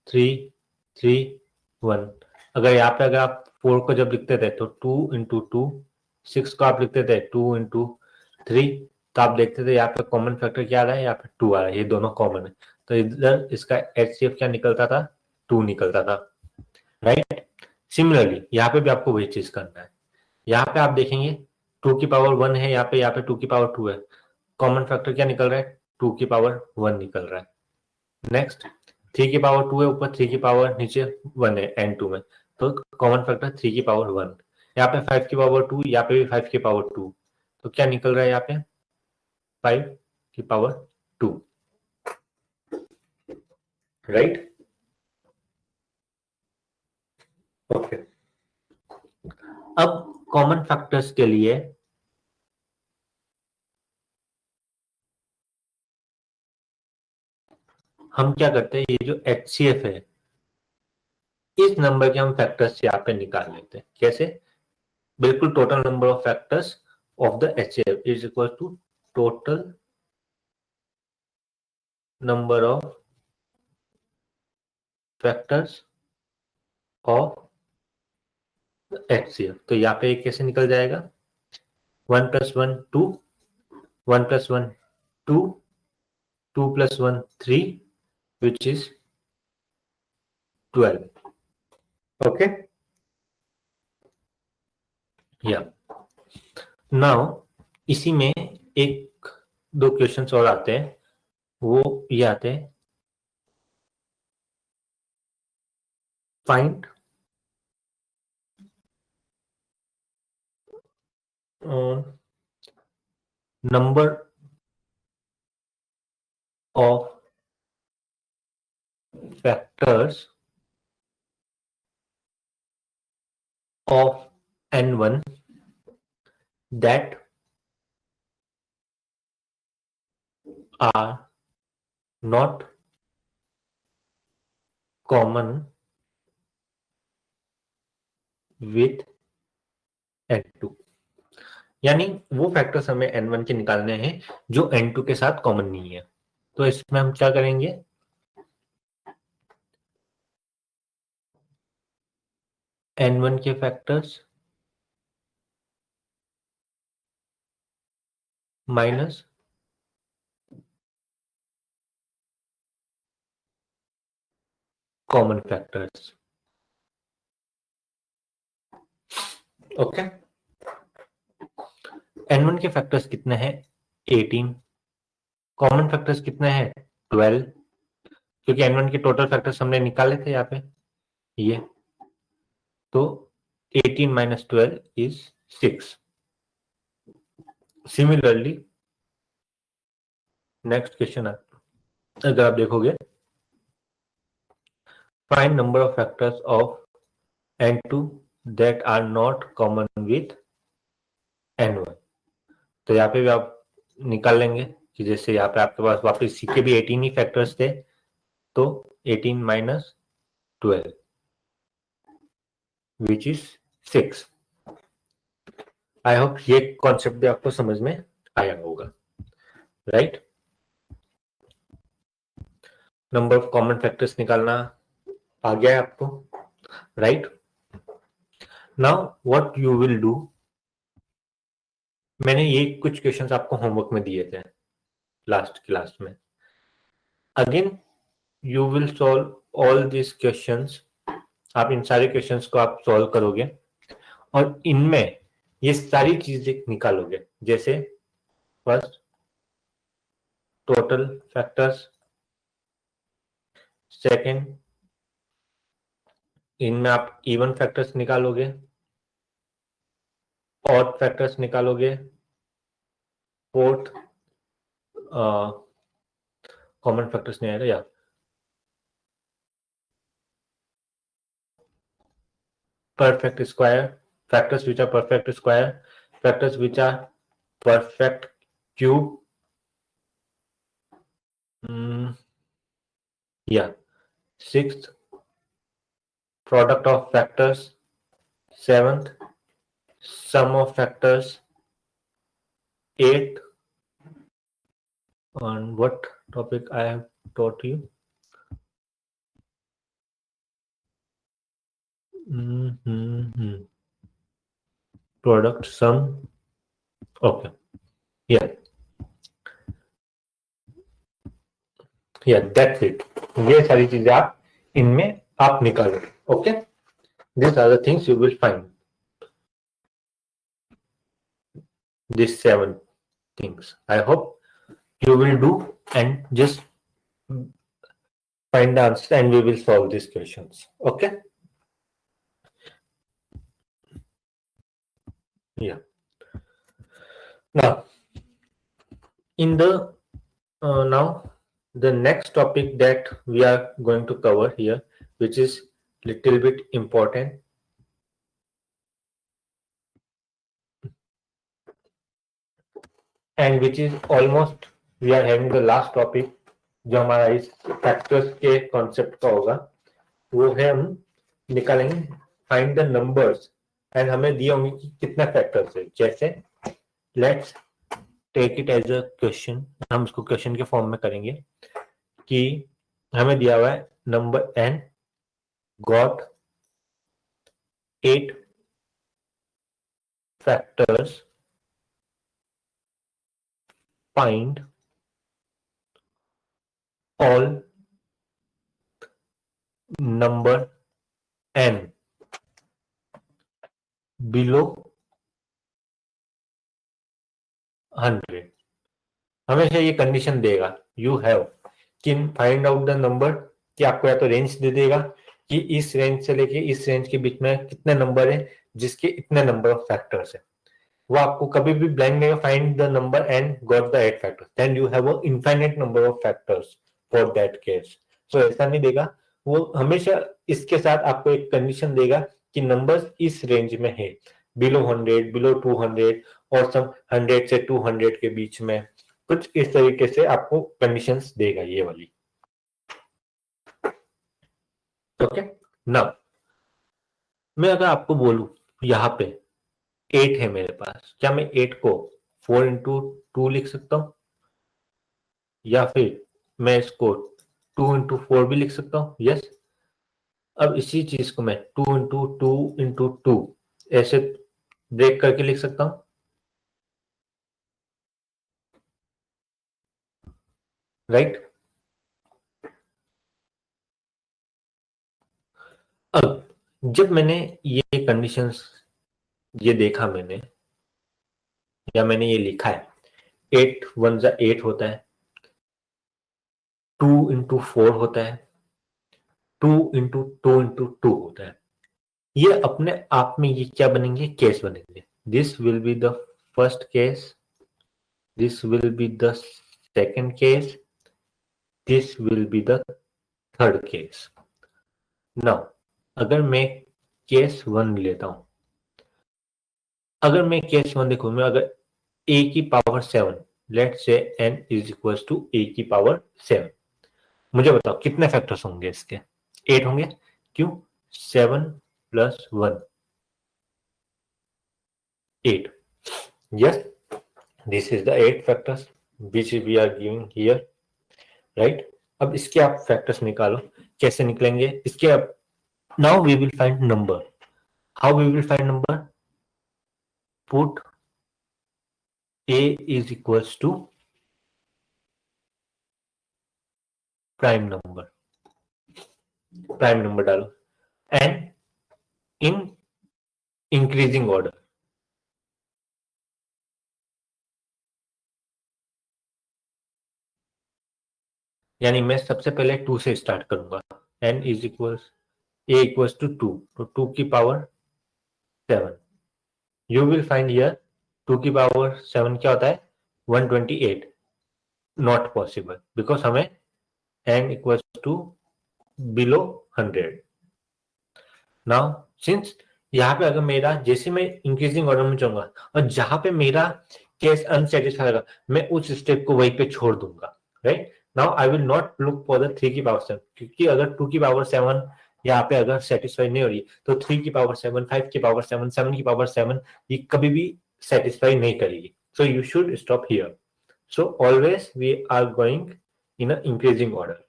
Speaker 1: 3 3 1। अगर यहाँ पे अगर आप 4 को जब लिखते थे तो 2 इंटू 2, 6 को आप लिखते थे 2 इंटू 3, तो आप देखते थे यहाँ पे कॉमन फैक्टर क्या आ रहा है, यहाँ पे 2 आ रहा है, ये दोनों कॉमन है। तो इधर इसका HCF क्या निकलता था, 2 निकलता था, राइट? सिमिलरली यहाँ पे भी आपको वही चीज करना है। यहाँ पे आप देखेंगे 2 की पावर 1 है, यहाँ पे 2 की पावर 2 है, कॉमन फैक्टर क्या निकल रहा है, 2 की पावर 1 निकल रहा है। नेक्स्ट 3 की पावर 2 है ऊपर, 3 की पावर नीचे 1 है n2 में, तो कॉमन फैक्टर 3 की पावर 1। यहाँ पे 5 की पावर 2, यहाँ पे भी 5 की पावर 2, तो क्या निकल रहा है यहाँ पे 5 की पावर 2, राइट? ओके, अब कॉमन फैक्टर्स के लिए हम क्या करते हैं, ये जो HCF है इस नंबर के हम फैक्टर्स यहाँ पे निकाल लेते हैं। कैसे, बिल्कुल total number of factors of the HCF is equal to total number of factors of HCF। तो यहाँ पे कैसे निकल जाएगा, 1 + 1 2, 1 + 1 2, 2 + 1 3, which is 12. Okay, yeah. Now इसी में एक दो क्वेश्चंस और आते हैं, वो ये आते हैं, find number of factors of N1 that are not common with N2। यानी वो फैक्टर्स हमें N1 के निकालने हैं जो N2 के साथ कॉमन नहीं है। तो इसमें हम क्या करेंगे, N1 के factors minus common factors. Okay, N1 के फैक्टर्स कितने हैं, 18। कॉमन फैक्टर्स कितने हैं, 12, क्योंकि N1 के टोटल फैक्टर्स हमने निकाले थे यहाँ पे ये। तो 18 - 12 is 6। सिमिलरली नेक्स्ट क्वेश्चन अगर आप देखोगे, find number of factors of N2 that are not common with N1। तो यहाँ पे भी आप निकाल लेंगे कि जैसे यहाँ पे आपके पास वापस सी के भी 18 ही फैक्टर्स थे, तो 18 - 12 विच इज 6। आई होप ये कॉन्सेप्ट भी आपको समझ में आया होगा, right. Number of common factors निकालना आ गया है आपको, right. Now what you will do, मैंने ये कुछ क्वेश्चंस आपको होमवर्क में दिए थे लास्ट क्लास में। Again you will solve all this questions. आप इन सारे क्वेश्चंस को आप सॉल्व करोगे और इनमें ये सारी चीजें निकालोगे, जैसे फर्स्ट टोटल फैक्टर्स, सेकंड इनमें आप इवन फैक्टर्स निकालोगे, ऑड फैक्टर्स निकालोगे, फोर्थ कॉमन फैक्टर्स नहीं आएगा, या perfect square, factors which are perfect square, factors which are perfect cube, yeah, sixth product of factors, seventh sum of factors, eighth, on what topic I have taught you, product sum, okay, yeah, that's it। ये सारी चीजें आप इनमें आप निकालो, okay. These are the things you will find, these 7 things। I hope you will do and just find the answer and we will solve these questions, okay। Yeah, now in the now the next topic that we are going to cover here, which is little bit important, and which is almost we are having the last topic, जो हमारा इस factors के concept का होगा, वो है हम निकालेंगे फाइंड द नंबर्स, एंड हमें दिए होंगे कि कितना फैक्टर्स है। जैसे let's take it as a question, हम उसको क्वेश्चन के फॉर्म में करेंगे कि हमें दिया हुआ है number n got 8 factors, find all number n below 100। हमेशा ये कंडीशन देगा यू हैव कि फाइंड आउट द नंबर, कि आपको या तो रेंज दे देगा कि इस रेंज से लेके इस रेंज के बीच में कितने नंबर है जिसके इतने नंबर ऑफ फैक्टर्स है। वो आपको कभी भी ब्लैंक देगा, find the number and got the 8 factors, then you have a infinite number of factors for that case. So ऐसा नहीं देगा, वो हमेशा इसके साथ आपको एक कंडीशन देगा कि नंबर्स इस रेंज में है, बिलो 100, बिलो 200 और सब 100 से 200 के बीच में, कुछ इस तरीके से आपको कंडीशंस देगा ये वाली। ओके नाउ मैं अगर आपको बोलूं यहां पे 8 है मेरे पास, क्या मैं 8 को 4 इंटू 2 लिख सकता हूं, या फिर मैं इसको 2 इंटू 4 भी लिख सकता हूं? यस। अब इसी चीज को मैं 2 इंटू 2 इंटू 2 ऐसे ब्रेक करके लिख सकता हूं, राइट? अब जब मैंने ये कंडीशंस ये देखा मैंने, या मैंने ये लिखा है 8 1 जा 8 होता है, 2 इंटू 4 होता है, 2 इंटू 2 इंटू 2 होता है, ये अपने आप में ये क्या बनेंगे? केस बनेंगे। This will be the first case, this will be the second case, this will be the third case. Now अगर मैं केस 1 लेता हूं, अगर मैं केस 1 देखो, मैं अगर a की power 7, let say n is equal to a की पावर 7, मुझे बताओ कितने फैक्टर्स होंगे इसके? 8 होंगे। क्यों? 7 plus 1 8। Yes, this is the 8 factors which we are giving here, right? अब इसके आप फैक्टर्स निकालो, कैसे निकलेंगे इसके? अब now we will find number. How we will find number? Put a is equals to prime number, prime number डालो and in increasing order. यानी मैं सबसे पहले 2 से स्टार्ट करूंगा, n is equals a equals to 2, तो 2 की power 7, you will find here 2 की पावर 7 क्या होता है? 128। नॉट पॉसिबल, बिकॉज हमें n equals to below 100। Now since यहाँ पे अगर मेरा, जैसे मैं इंक्रीजिंग ऑर्डर में जाऊंगा और जहां पे मेरा केस अनसेटिस्फाई होगा, मैं उस स्टेप को वहीं पे छोड़ दूंगा, right? Now I will not look for the 3 की पावर 7, क्योंकि अगर 2 की पावर 7 यहाँ पे अगर सेटिस्फाई नहीं हो रही, तो 3 की पावर 7, 5 की पावर 7, 7 की पावर 7 ये कभी भी सेटिस्फाई नहीं करेगी। So you should stop here. So always we are going in a increasing order.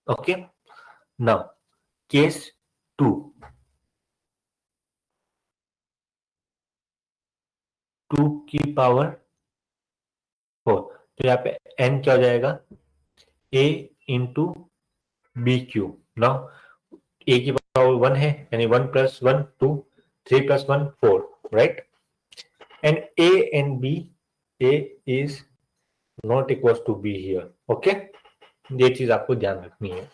Speaker 1: Okay now case 2, 2 की पावर 4, तो यहाँ पे n क्या हो जाएगा? a into b cube. Now a की पावर 1 है, यानी 1 plus 1 2, 3 plus 1 4, right? And a and b, a is not equal to b here. Okay, ये चीज आपको ध्यान रखनी है।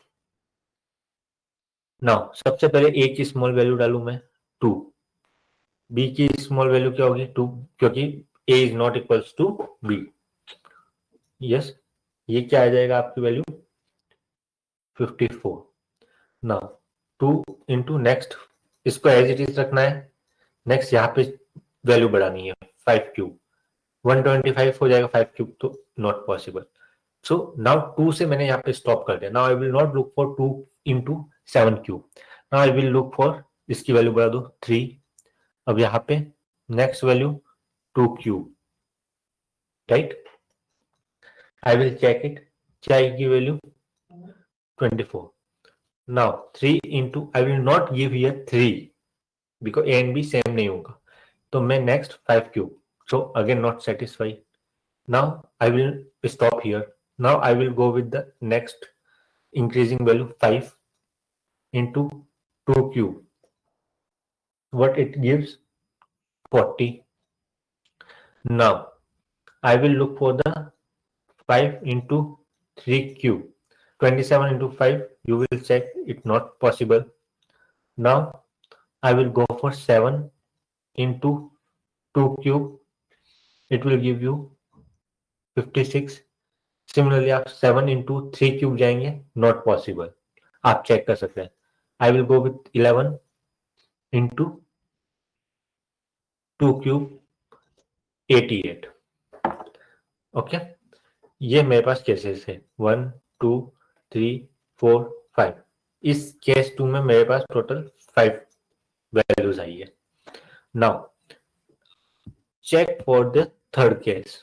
Speaker 1: नाउ सबसे पहले a की स्मॉल वैल्यू डालू मैं 2, b की स्मॉल वैल्यू क्या होगी? 2, क्योंकि a is not equal to b। Yes, ये क्या आ जाएगा आपकी वैल्यू? 54। नाउ 2 इंटू नेक्स्ट, इसको एज इट इज रखना है, नेक्स्ट यहाँ पे वैल्यू बढ़ानी है 5 क्यूब, 125 हो जाएगा 5 क्यूब, तो नॉट पॉसिबल। सो नाउ 2 से मैंने यहाँ पे स्टॉप कर दिया। Now I will not look for 2 into 7 cube, now I will look for, इसकी वैल्यू बढ़ा दो 3। अब यहाँ पे next value 2 cube, right? I will check it, क्या आएगी value? 24। Now 3 into, I will not give here 3 because a and b same नहीं होगा, तो मैं next 5 cube, so again not satisfied. Now I will stop here. Now I will go with the next increasing value 5 into 2 cube, what it gives 40. Now I will look for the 5 into 3 cube, 27 into 5, you will check it not possible. Now I will go for 7 into 2 cube, it will give you 56. Similarly आप 7 into 3 cube जाएंगे, not possible, आप check कर सकते हैं. I will go with 11 into 2 cube, 88. Okay, ये मेरे पास cases है 1 2 3 4 5. इस केस 2 में मेरे पास टोटल 5 वैल्यूज आई है. Now check for the third case.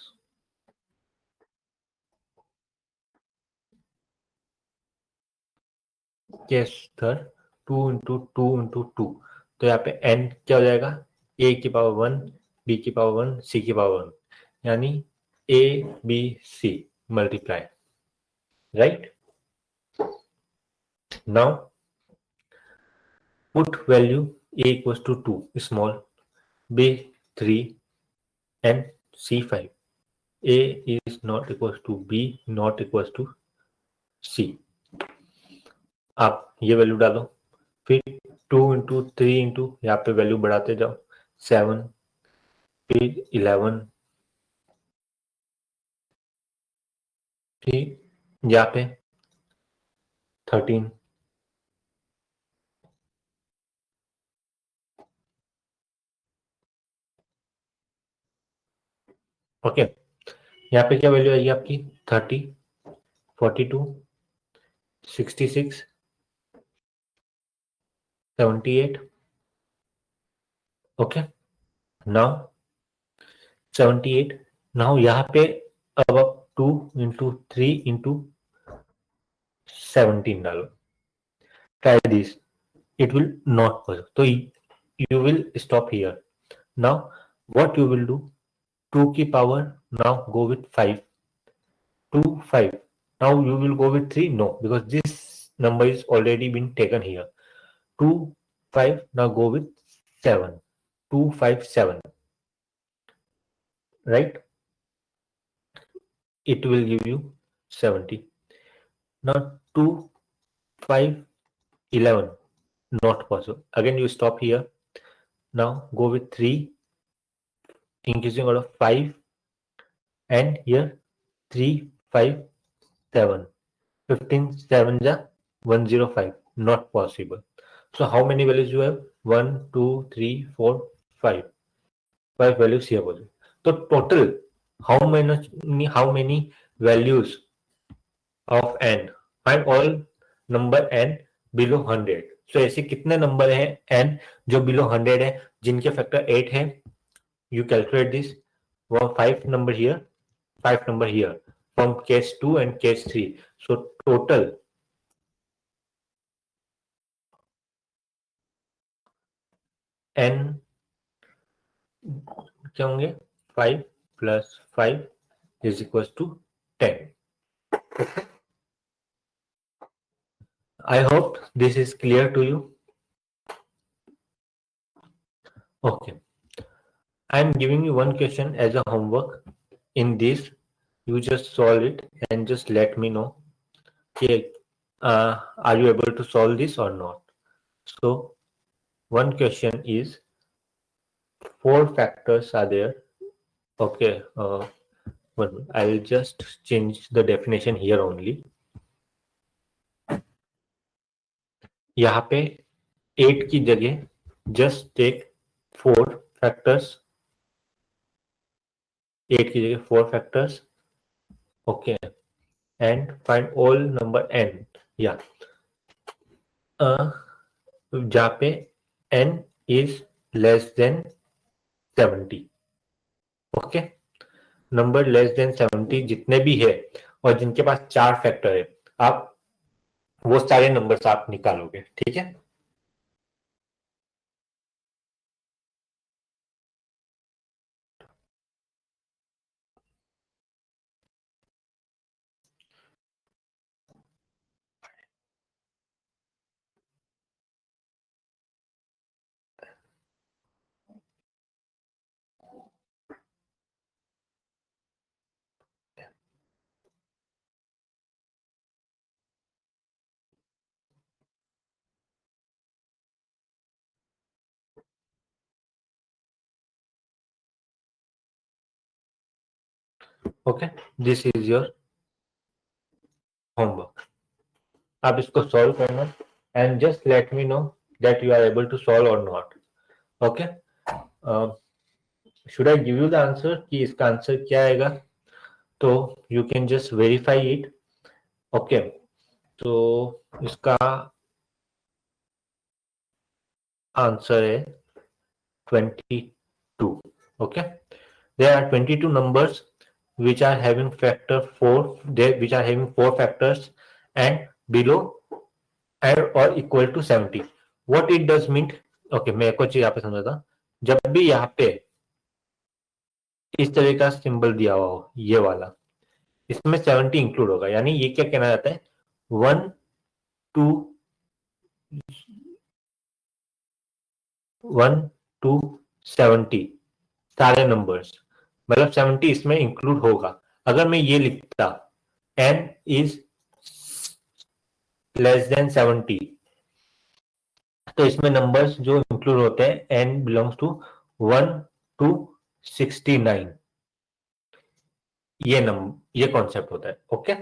Speaker 1: Case third 2 into 2 into 2, तो यहाँ पे n क्या हो जाएगा, a की पावर 1, b की पावर 1, c की पावर 1, यानी a b c multiply, right. Now put value a equals to 2 small, b 3 and c 5. a is not equals to b not equals to c. आप ये value डालो, फिर 2 into 3 into यहाँ पे value बढ़ाते जाओ, 7 फिर 11 फिर यहाँ पे 13. ओके, यहाँ पे क्या वैल्यू आएगी आपकी, 30 42 66 78. Okay, now 78. नाउ यहाँ पे अब आप 2 इंटू 3 इंटू 17 डालो, try this, it will not work, so you will stop here. Now what you will do, 2 की power, now go with 5, 2 5. Now you will go with 3, no, because this number is already been taken here. 2 5, now go with 7, 2 5 7, right, it will give you 70. Now 2 5 11, not possible, again you stop here. Now go with 3 increasing out of 5, and here 3 5 7, 15 7 ja 105, not possible. So how many values you have, 1 2 3 4 5, 5 values here was. So total how many values of n, find all number n below 100. So ऐसे कितने number हैं n जो below 100 है, जिनके factor 8 है, you calculate this. 5 number here, 5 number here from case 2 and case 3. So total n क्या होंगे, 5 plus 5 is equals to 10. I hope this is clear to you. Okay, I am giving you one question as a homework. In this, you just solve it and just let me know, okay, are you able to solve this or not. So one question is 4 factors are there. Okay, I'll just change the definition here only. यहाँ पे 8 की जगह just take 4 factors, 8 की जगह 4 factors. Okay, and find all number n. Yeah, जहाँ पे n is less than 70. Okay, number less than 70 जितने भी है और जिनके पास 4 फैक्टर है, आप वो सारे नंबर्स आप निकालोगे, ठीक है। Okay, this is your homework. आप इसको सॉल्व करना and just let me know that you are able to solve और not. Okay, should I give you the answer कि इसका आंसर क्या आएगा, तो you can just verify it. Okay, तो इसका आंसर है 22। okay, there are 22 numbers which are having factor 4, which are having 4 factors and below and or equal to 70. what it does mean, okay, मैं एक और चीज यहाँ पे समझाता। जब भी यहाँ पे इस तरह का सिंबल दिया हुआ हो, ये वाला, इसमें 70 इंक्लूड होगा, यानी ये क्या कहना जाता है, 1 2 1 2 70 सारे नंबर्स, मतलब 70 इसमें इंक्लूड होगा। अगर मैं ये लिखता n इज लेस देन 70, तो इसमें नंबर्स जो इंक्लूड होते हैं n बिलोंग्स टू 1 टू 69, ये कॉन्सेप्ट होता है। Okay,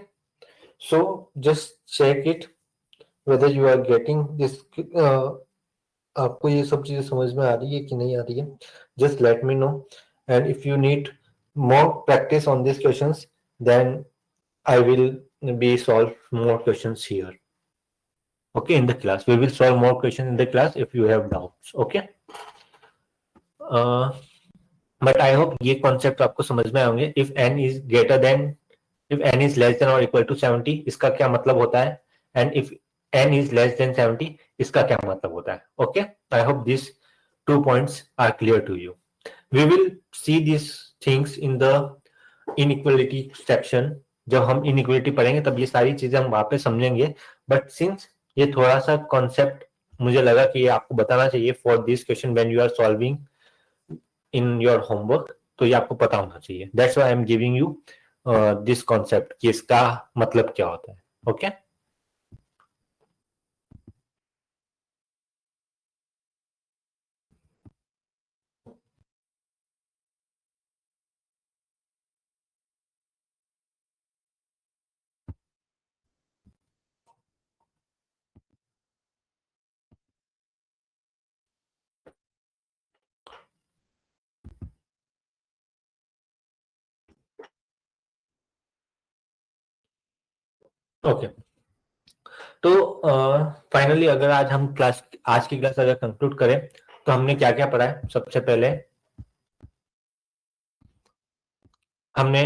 Speaker 1: so just check it whether you are getting this, आपको ये सब चीजें समझ में आ रही है कि नहीं आ रही है। Just let me no, and if you need more practice on these questions, then I will be solve more questions here. Okay, in the class we will solve more questions in the class if you have doubts. Okay, but I hope ये concept आपको समझ में आएंगे। if n is greater than, if n is less than or equal to 70, इसका क्या मतलब होता है, and if n is less than 70, इसका क्या मतलब होता है। Okay, I hope these 2 points are clear to you. We will see these things in the inequality section। जब हम inequality पढ़ेंगे तब ये सारी चीजें हम वहां पे समझेंगे, बट सिंस ये थोड़ा सा कॉन्सेप्ट मुझे लगा कि ये आपको बताना चाहिए for this question when you are solving in your homework, तो ये आपको पता होना चाहिए। That's why I am giving you this concept कि इसका मतलब क्या होता है। ओके, ओके, तो फाइनली अगर आज की क्लास अगर कंक्लूड करें तो हमने क्या क्या पढ़ा है। सबसे पहले हमने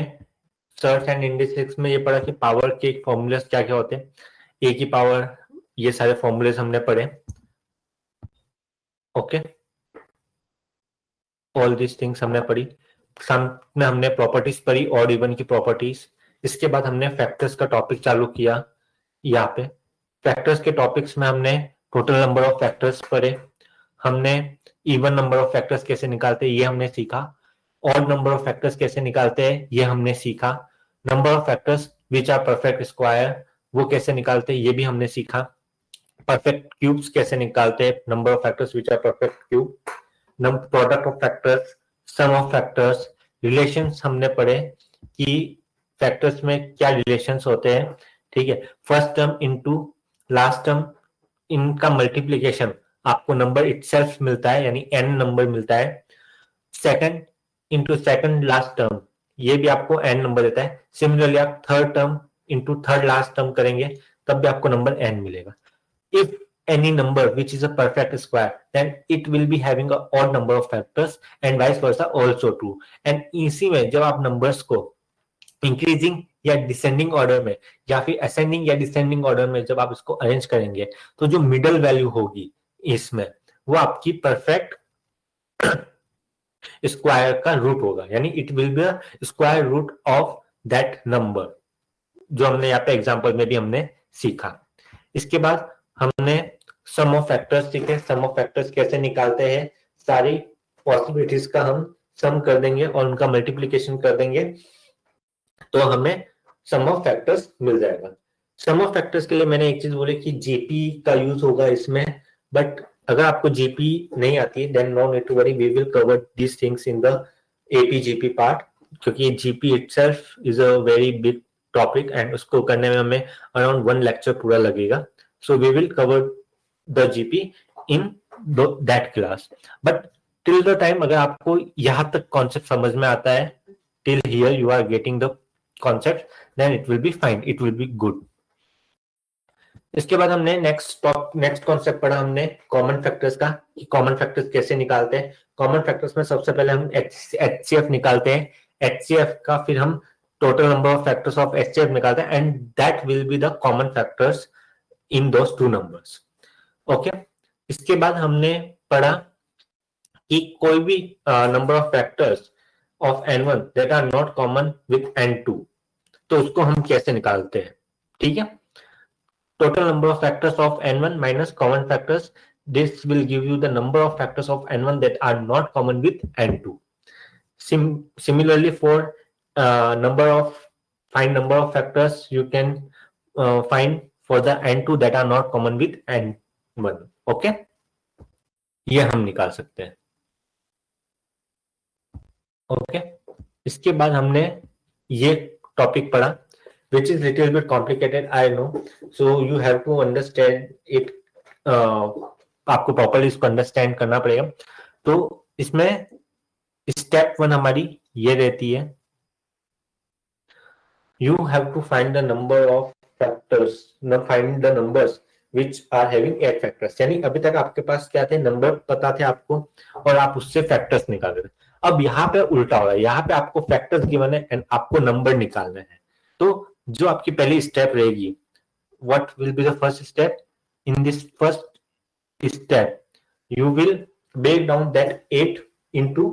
Speaker 1: सर्च एंड इंडेक्स में ये पढ़ा कि पावर के फॉर्मूलेस क्या क्या होते हैं, ए की पावर, ये सारे फॉर्मूलेस हमने पढ़े। ओके, ऑल दिस थिंग्स हमने पढ़ी। सामने हमने प्रॉपर्टीज पढ़ी, ऑड इवन की प्रॉपर्टीज। इसके बाद हमने फैक्टर्स का टॉपिक चालू किया। यहाँ पे फैक्टर्स के टॉपिक्स में हमने टोटल नंबर ऑफ फैक्टर्स पढ़े, हमने इवन नंबर ऑफ फैक्टर्स कैसे निकालते हैं ये हमने सीखा, ऑड नंबर ऑफ फैक्टर्स कैसे निकालते हैं ये हमने सीखा, number of factors which are perfect square वो कैसे निकालते हैं ये भी हमने सीखा, परफेक्ट क्यूब्स कैसे निकालते हैं, number of factors which are perfect cube, product of factors, sum of factors, relations हमने पढ़े कि फैक्टर्स में क्या रिलेशंस होते हैं। ठीक है, first term into last term, इनका मल्टीप्लीकेशन आपको नंबर इटसेल्फ मिलता है, यानी n नंबर मिलता है। Second into second last term, ये भी आपको n नंबर देता है। सिमिलरली आप third term into third last term करेंगे तब भी आपको नंबर n मिलेगा। if any number which is a perfect square, then it will be having a odd number of factors and vice versa also true। and इसी में जब आप numbers को इंक्रीजिंग या डिसेंडिंग ऑर्डर में या फिर असेंडिंग या डिसेंडिंग ऑर्डर में जब आप इसको अरेंज करेंगे तो जो मिडल वैल्यू होगी इसमें वो आपकी परफेक्ट स्क्वायर का रूट होगा, यानी it will be square root of that number, जो हमने यहाँ पे एग्जांपल में भी हमने सीखा। इसके बाद हमने सम ऑफ फैक्टर्स सीखे। सम ऑफ फैक्टर्स कैसे निकालते हैं, सारी पॉसिबिलिटीज का हम सम कर देंगे और उनका मल्टीप्लीकेशन कर देंगे तो हमें सम ऑफ फैक्टर्स मिल जाएगा। सम ऑफ फैक्टर्स के लिए मैंने एक चीज बोली कि जीपी का यूज होगा इसमें, बट अगर आपको जीपी नहीं आती then no need to worry, we will cover these things in the AP GP part, क्योंकि GP itself is a very big topic and उसको करने में हमें अराउंड 1 लेक्चर पूरा लगेगा। So we will cover the GP in that class, but till the time अगर आपको यहां तक कॉन्सेप्ट समझ में आता है, till here you are getting the concept, then it will be fine, it will be good. इसके बाद हमने नेक्स्ट कॉन्सेप्ट पढ़ा हमने कॉमन फैक्टर्स का, कि कॉमन फैक्टर्स कैसे निकालते हैं। कॉमन फैक्टर्स में सबसे पहले हम एचसीएफ निकालते हैं, एचसीएफ का फिर हम total number of factors of HCF निकालते हैं and that will be the common factors in those two numbers. Okay, इसके बाद हमने पढ़ा कि कोई भी number of factors of n1 that are not common with n2, तो उसको हम कैसे निकालते हैं, ठीक है। Total number of factors of n1 minus common factors, this will give you the number of factors of n1 that are not common with n2. Similarly for number of factors you can find for the n2 that are not common with n1. Okay, ये हम निकाल सकते हैं। Okay, इसके बाद हमने ये topic पढ़ा which is little bit complicated, I know, so you have to understand it, आपको प्रॉपर्ली इसको अंडरस्टैंड करना पड़ेगा। तो इसमें स्टेप 1 हमारी ये रहती है, you have to find the number of factors, find the numbers which are having 8 factors, यानी अभी तक आपके पास क्या थे, नंबर पता थे आपको और आप उससे फैक्टर्स निकाल रहे थे। अब यहाँ पे उल्टा हो रहा है, यहाँ पे आपको फैक्टर्स गिवन है एंड आपको नंबर निकालना है। तो जो आपकी पहली स्टेप रहेगी, what will be the first step, in this first step you will break down that 8 into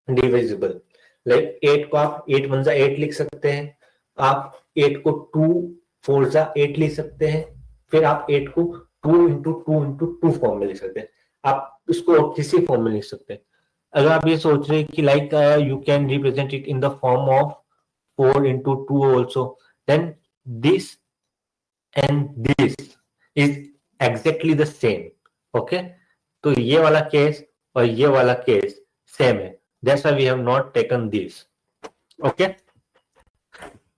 Speaker 1: divisible, like 8 को आप 8 वन जा 8 लिख सकते हैं, आप 8 को 2 4 जा 8 लिख सकते हैं, फिर आप 8 को 2 इंटू 2 इंटू 2 फॉर्म में लिख सकते हैं, आप इसको किसी फॉर्म में लिख सकते हैं। अगर आप ये सोच रहे हैं कि like you can represent it in the form of 4 into 2 also, then this and this is exactly the same. Okay, तो ये वाला केस और ये वाला केस सेम है, that's why we have not taken this. Okay,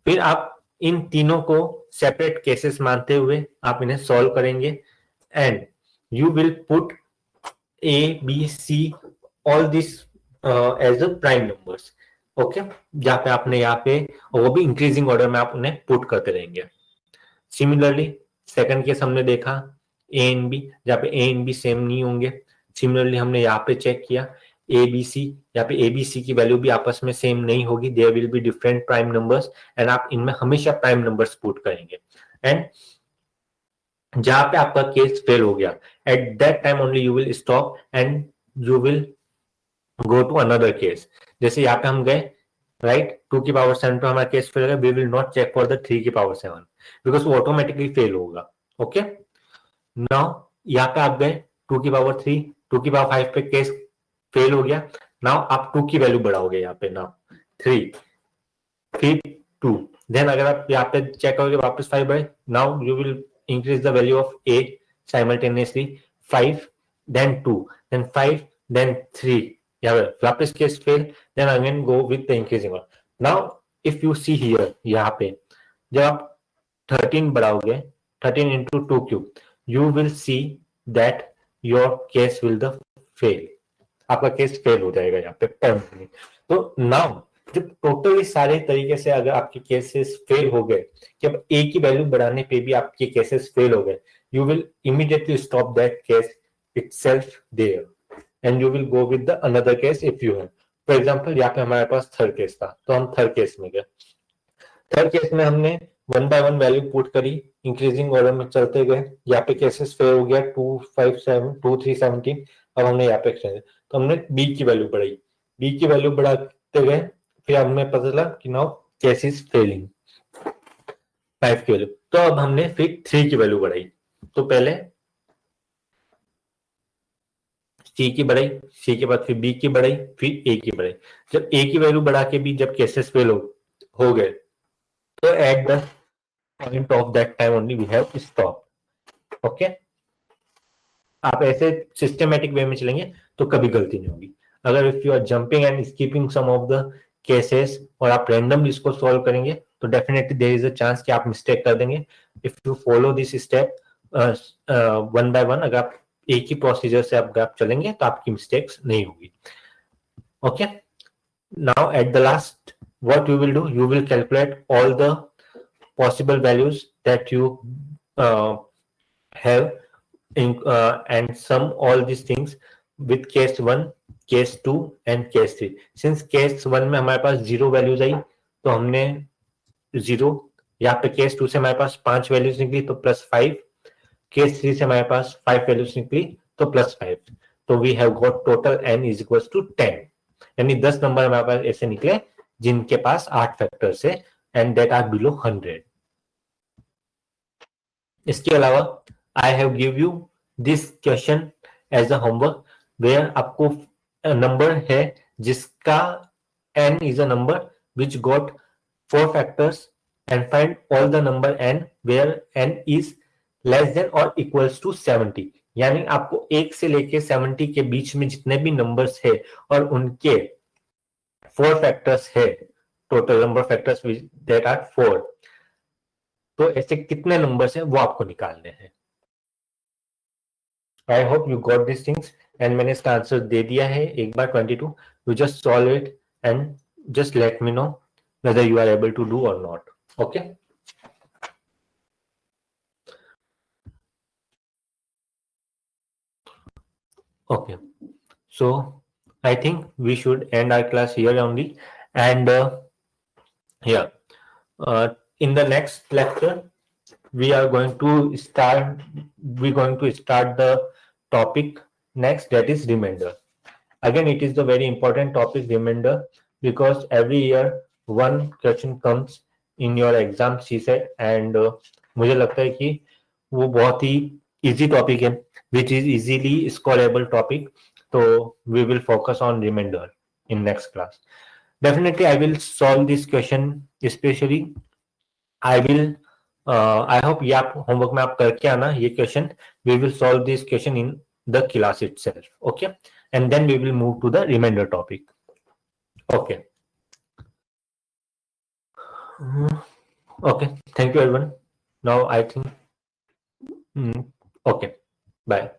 Speaker 1: फिर आप इन तीनों को सेपरेट केसेस मानते हुए आप इन्हें सॉल्व करेंगे and you will put A, B, C all this as a prime numbers. Okay, जहां पे आपने यहाँ पे वो भी इंक्रीजिंग ऑर्डर में आप उन्हें पुट करते रहेंगे। सिमिलरली सेकंड केस हमने देखा ए एंड बी, जहाँ पे ए एंड बी सेम नहीं होंगे। सिमिलरली हमने यहाँ पे चेक किया ए बी सी, यहाँ पे ए बी सी की वैल्यू भी आपस में सेम नहीं होगी, there will be different prime numbers and आप इनमें हमेशा प्राइम नंबर्स पुट करेंगे। एंड जहां पे आपका केस फेल हो गया, at that time only you will stop and you will go to another case. जैसे यहाँ पे हम गए राइट 2 की पावर 7 पे हमारा केस फेल हो गया, we will not check for the 3 की पावर 7 बिकॉज वो ऑटोमेटिकली फेल होगा। ओके, नाउ यहाँ पे आप गए 2 की पावर 3, 2 की पावर 5 पे केस फेल हो गया, नाउ आप 2 की वैल्यू बढ़ाओगे यहाँ पे, नाउ 3 फिर 2, देन अगर आप यहाँ पे चेक करोगे वापस 5 बढ़े, now you will increase the value of a simultaneously 5 then 2 then 5 then 3, वापस case fail, then again go with the increasing one. Now if you see here, यहाँ पे जब आप 13 बढ़ाओगे 13 into 2 cube, you will see that your case will the fail, आपका case fail हो जाएगा यहाँ पे परमानेंटली। तो नाउ जब टोटली सारे तरीके से अगर आपके केसेस फेल हो गए कि अब ए की वैल्यू बढ़ाने पे भी आपके केसेस फेल हो गए, you will immediately stop that case itself there and you will go with the another case if you have. For example, यहाँ पे हमारे पास थर्ड केस था तो हम थर्ड केस में गए, थर्ड केस में हमने 1 by 1 वैल्यू पुट करी, इंक्रीजिंग ऑर्डर में चलते गए, यहाँ पे केसेस फेल हो गया 257 2317। अब हमने यहाँ पे तो हमने बी की वैल्यू बढ़ाई, बी की वैल्यू बढ़ाते गए, फिर हमें पता चला कि नाउ केस इज फेलिंग 5 की वैल्यू। तो अब हमने फिर 3 की वैल्यू बढ़ाई, तो पहले सी की बढ़ाई, सी के बाद फिर बी की बढ़ाई, फिर ए की बढ़ाई। जब ए की वैल्यू बढ़ा के भी जब केसेस फेल हो गए, तो at the point of that time only we have stop. Okay, आप ऐसे सिस्टमेटिक वे में चलेंगे तो कभी गलती नहीं होगी। अगर if you are jumping and skipping some of the cases और आप रैंडमली इसको सॉल्व करेंगे तो definitely there is a chance कि आप मिस्टेक कर देंगे। If you follow this step 1 by 1, अगर आप एक ही प्रोसीजर से आप चलेंगे तो आपकी मिस्टेक्स नहीं होगी। Okay, now at the last what you will do, you will calculate all the possible values that you have and sum all these things with case 1, case 2 and case 3। since case 1 में हमारे पास 0 values आई तो हमने 0, यहाँ पे case 2 से हमारे पास 5 values निकली तो +5, केस 3 से हमारे पास 5 वैल्यूज निकली तो +5। तो we have got total n is equal to 10, यानी 10 नंबर हमारे पास ऐसे निकले जिनके पास 8 फैक्टर्स है एंड दैट आर बिलो 100। इसके अलावा I have give you this question as a homework where आपको नंबर है जिसका n is a number which got 4 factors and find all the number n where n is less than or equals to 70। यानी आपको 1 से लेके 70 के बीच में जितने भी नंबर्स है और उनके 4 फैक्टर्स है, total number factors that are 4, तो ऐसे कितने नंबर्स हैं वो आपको निकालने हैं। I hope you got this things and मैंने इसका आंसर दे दिया है एक बार 22। You just solve it and just let me know whether you are able to do or not। okay, okay, so I think we should end our class here only, and yeah, in the next lecture we are going to start the topic next, that is remainder। again it is the very important topic, remainder, because every year one question comes in your exam CSET and मुझे लगता है कि वो बहुत ही easy topic है, which is easily scorable topic, so we will focus on remainder in next class। definitely I will solve this question, especially I will I hope ये आप homework में आप करके आना ये question. we will solve this question in the class itself, okay, and then we will move to the remainder topic। okay, okay, thank you everyone। now I think okay, bye।